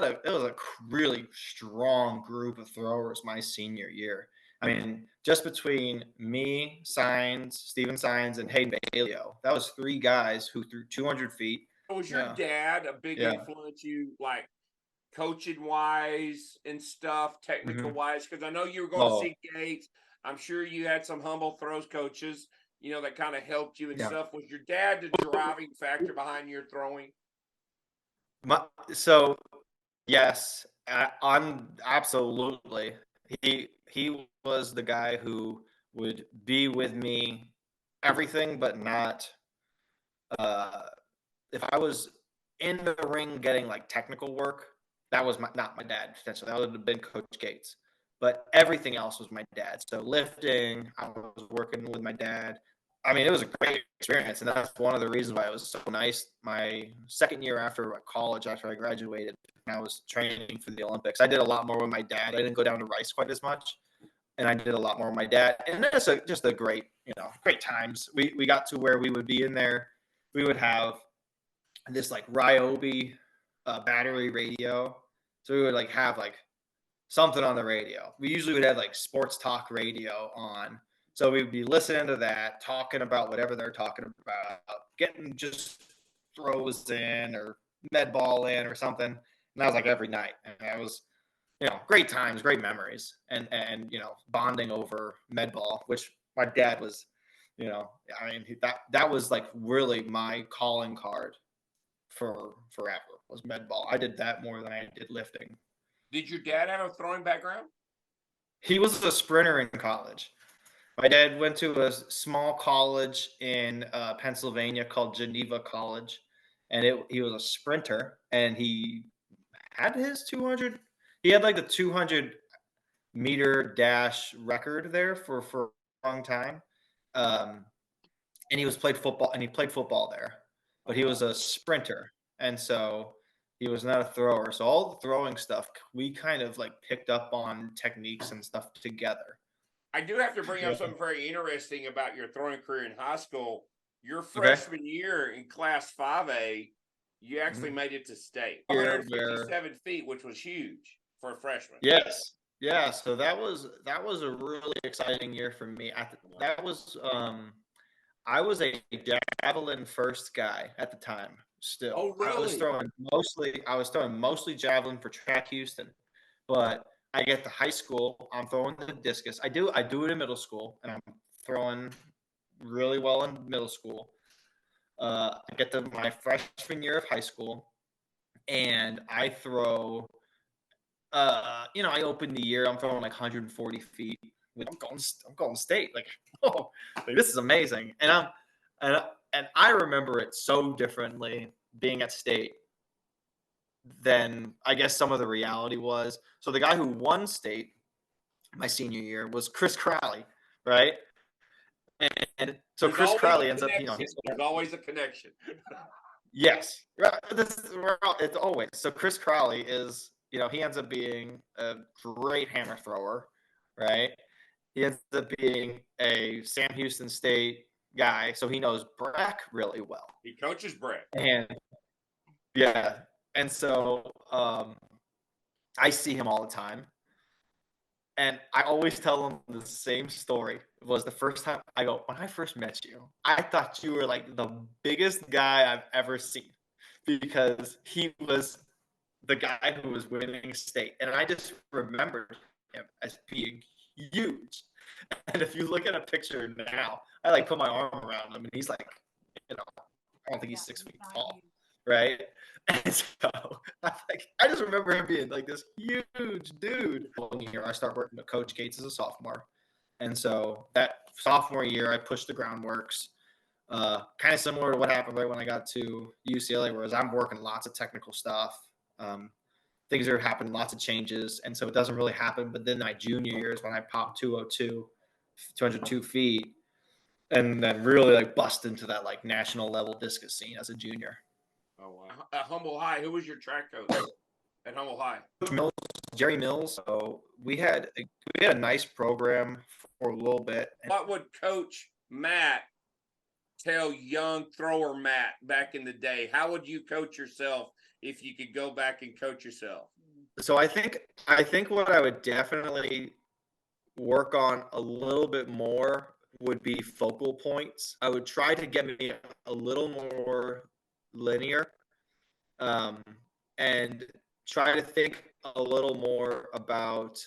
It was a really strong group of throwers my senior year. I mean, just between me, Steven Signs, and Hayden Bailio, that was 3 guys who threw 200 feet. Was your dad a big influence you, like coaching wise and stuff, technical wise? Because I know you were going to see Gates. I'm sure you had some Humble throws coaches, that kind of helped you and stuff. Was your dad the driving factor behind your throwing? So, yes, I'm absolutely. He was the guy who would be with me everything, but not. If I was in the ring getting like technical work, that was not my dad. Potentially, that would have been Coach Gates. But everything else was my dad. So lifting, I was working with my dad. I mean, it was a great experience, and that's one of the reasons why it was so nice. My second year after college, after I graduated, and I was training for the Olympics, I did a lot more with my dad. I didn't go down to Rice quite as much, and I did a lot more with my dad. And that's just a great, great times. We got to where we would be in there. We would have this like Ryobi battery radio, so we would like have like something on the radio. We usually would have like sports talk radio on. So we'd be listening to that, talking about whatever they're talking about, getting just throws in or med ball in or something. And that was like every night. And that was, great times, great memories. And bonding over med ball, which my dad was, that was like really my calling card for forever was med ball. I did that more than I did lifting. Did your dad have a throwing background? He was a sprinter in college. My dad went to a small college in Pennsylvania called Geneva College, and he was a sprinter, and he had his 200. He had like the 200-meter dash record there for a long time, and he played football there, but he was a sprinter, and so he was not a thrower. So all the throwing stuff, we kind of like picked up on techniques and stuff together. I do have to bring up something very interesting about your throwing career in high school. Your freshman year in Class 5A, you actually made it to state. 157 feet, which was huge for a freshman. Yes. Yeah, so that was a really exciting year for me. That was I was a javelin first guy at the time. Still, Oh, really? I was throwing mostly javelin for track Houston, but I get to high school, I'm throwing the discus. I do it in middle school, and I'm throwing really well in middle school. I get to my freshman year of high school, and I throw. I opened the year. I'm throwing like 140 feet. I'm going state. Like, oh, like, this is amazing. And and I remember it so differently being at state than I guess some of the reality was. So the guy who won state my senior year was Chris Crowley, right? And so There's Chris always Crowley a ends up, connection. There's always a connection. yes, it's always. So Chris Crowley is, he ends up being a great hammer thrower, right? He ends up being a Sam Houston State guy, so he knows Breck really well. He coaches Brett. And yeah, and so I see him all the time, and I always tell him the same story. It was the first time I go, when I first met you, I thought you were like the biggest guy I've ever seen because he was the guy who was winning state. And I just remembered him as being huge. And if you look at a picture now, I like put my arm around him and he's like, I don't think he's 6 feet tall. Right. And so I just remember him being like this huge dude. One year I start working with Coach Gates as a sophomore. And so that sophomore year I pushed the groundworks. Kind of similar to what happened right when I got to UCLA, whereas I'm working lots of technical stuff. Things are happening, lots of changes. And so it doesn't really happen. But then my junior year is when I popped 202 feet, and then really like bust into that like national level discus scene as a junior. Oh, wow. At Humble High, who was your track coach at Humble High? Jerry Mills. So we had a nice program for a little bit. What would Coach Matt tell young thrower Matt back in the day? How would you coach yourself if you could go back and coach yourself? So I think what I would definitely work on a little bit more would be focal points. I would try to get me a little more linear, and try to think a little more about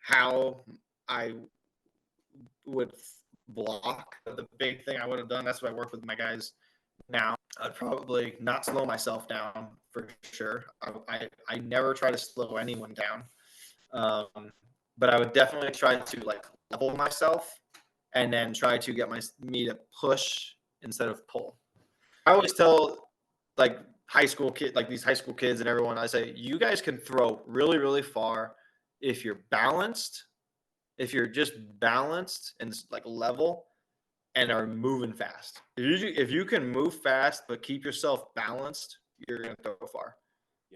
how I would block. The big thing I would have done, that's what I work with my guys now. I'd probably not slow myself down for sure. I never try to slow anyone down, but I would definitely try to like level myself and then try to get me to push instead of pull. I always tell like these high school kids and everyone, I say, you guys can throw really, really far if you're balanced, if you're just balanced and like level and are moving fast. If you can move fast but keep yourself balanced, you're going to throw far.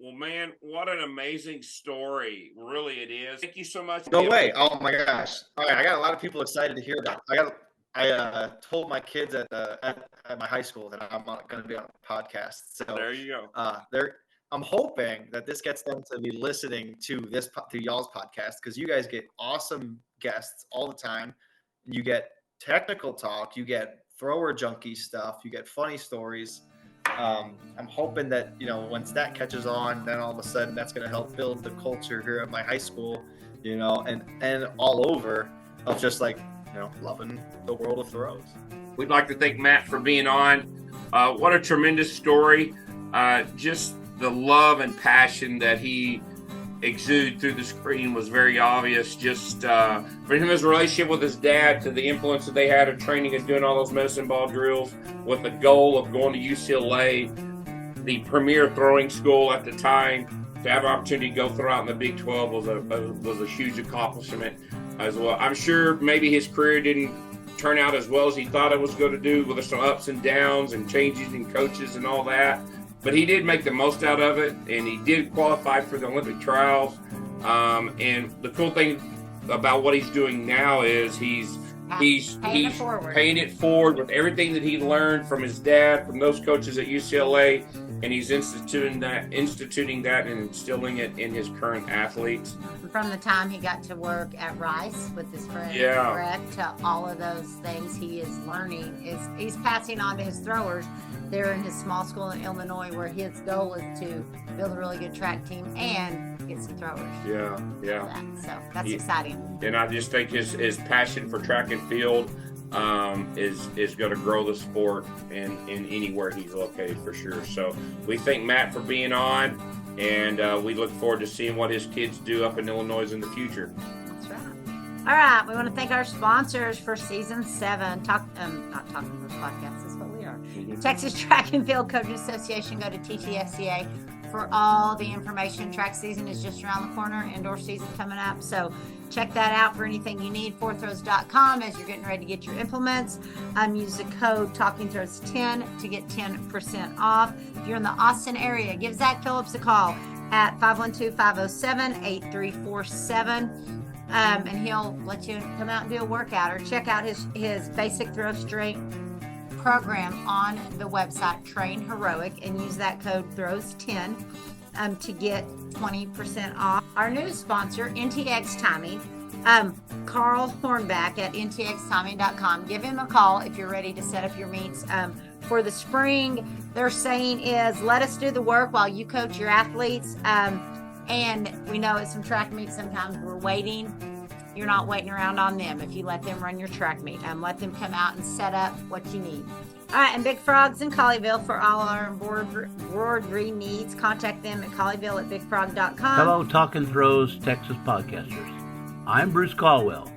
Well, man, what an amazing story. Really, it is. Thank you so much. No way. Oh my gosh. All right. I got a lot of people excited to hear about it. I told my kids at my high school that I'm going to be on a podcast. So there you go. I'm hoping that this gets them to be listening to y'all's podcast, because you guys get awesome guests all the time. You get technical talk, you get thrower junkie stuff, you get funny stories. I'm hoping that, once that catches on, then all of a sudden that's going to help build the culture here at my high school, and all over of just like, loving the world of throws. We'd like to thank Matt for being on. What a tremendous story. Just the love and passion that he exuded through the screen was very obvious. Just for him, his relationship with his dad, to the influence that they had of training and doing all those medicine ball drills with the goal of going to UCLA, the premier throwing school at the time. To have an opportunity to go throw out in the Big 12 was a huge accomplishment as well. I'm sure maybe his career didn't turn out as well as he thought it was going to do, with some ups and downs and changes in coaches and all that. But he did make the most out of it, and he did qualify for the Olympic trials. And the cool thing about what he's doing now is he's He's Paying it forward. paying it forward with everything that he learned from his dad, from those coaches at UCLA, and he's instituting that and instilling it in his current athletes. From the time he got to work at Rice with his friend Brett to all of those things he is learning, he's passing on to his throwers there in his small school in Illinois, where his goal is to build a really good track team and get some throwers. Yeah. So that's exciting. And I just think his passion for track and field is going to grow the sport in anywhere he's located for sure. So we thank Matt for being on, and we look forward to seeing what his kids do up in Illinois in the future. That's right. All right, we want to thank our sponsors for season 7. Not Talking Horse Podcast, that's what we are. Mm-hmm. Texas Track and Field Coaches Association. Go to TTFCA for all the information. Track season is just around the corner. Indoor season coming up. So check that out for anything you need. fourthrows.com as you're getting ready to get your implements. Use the code TalkingThrows10 to get 10% off. If you're in the Austin area, give Zach Phillips a call at 512-507-8347. And he'll let you come out and do a workout, or check out his basic throw strength program on the website Train Heroic, and use that code THROWS10 to get 20% off. Our new sponsor, NTX Timing, Carl Hornback at ntxtiming.com. Give him a call if you're ready to set up your meets for the spring. Their saying is, let us do the work while you coach your athletes. And we know at some track meets sometimes we're waiting. You're not waiting around on them if you let them run your track meet. Let them come out and set up what you need. All right, and Big Frogs in Colleyville for all our embroidery needs. Contact them at colleyville@bigfrog.com. Hello, Talking Throws Texas podcasters. I'm Bruce Caldwell.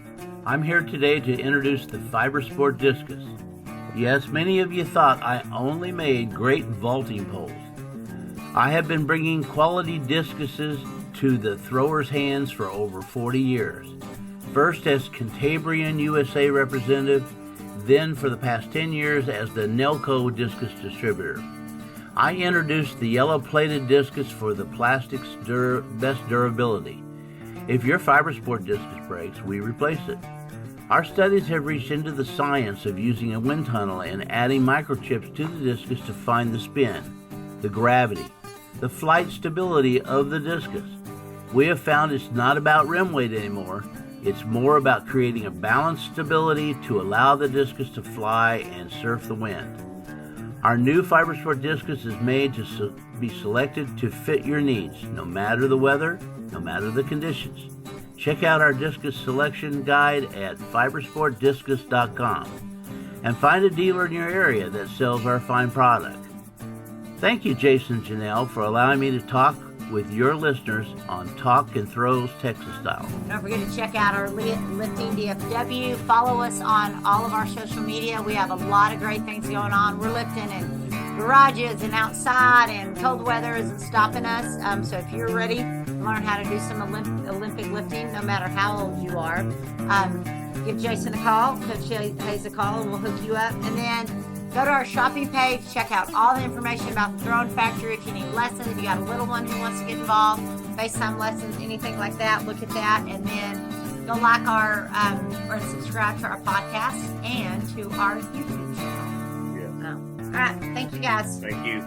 I'm here today to introduce the FiberSport Discus. Yes, many of you thought I only made great vaulting poles. I have been bringing quality discuses to the throwers' hands for over 40 years. First as Cantabrian USA representative, then for the past 10 years as the Nelco discus distributor. I introduced the yellow-plated discus for the plastic's best durability. If your FiberSport discus breaks, we replace it. Our studies have reached into the science of using a wind tunnel and adding microchips to the discus to find the spin, the gravity, the flight stability of the discus. We have found it's not about rim weight anymore. It's more about creating a balanced stability to allow the discus to fly and surf the wind. Our new FiberSport discus is made to be selected to fit your needs, no matter the weather, no matter the conditions. Check out our discus selection guide at fibersportdiscus.com and find a dealer in your area that sells our fine product. Thank you, Jason and Janelle, for allowing me to talk with your listeners on Talk and Throws Texas Style. Don't forget to check out our Lifting DFW. Follow us on all of our social media. We have a lot of great things going on. We're lifting in garages and outside, and cold weather isn't stopping us. So if you're ready to learn how to do some Olympic lifting, no matter how old you are, give Jason a call, Coach Hayes a call, and we'll hook you up. And then go to our shopping page, check out all the information about the Throwing Factory. If you need lessons, if you got a little one who wants to get involved, FaceTime lessons, anything like that, look at that. And then go like or subscribe to our podcast and to our YouTube channel. Yeah. All right. Thank you, guys. Thank you.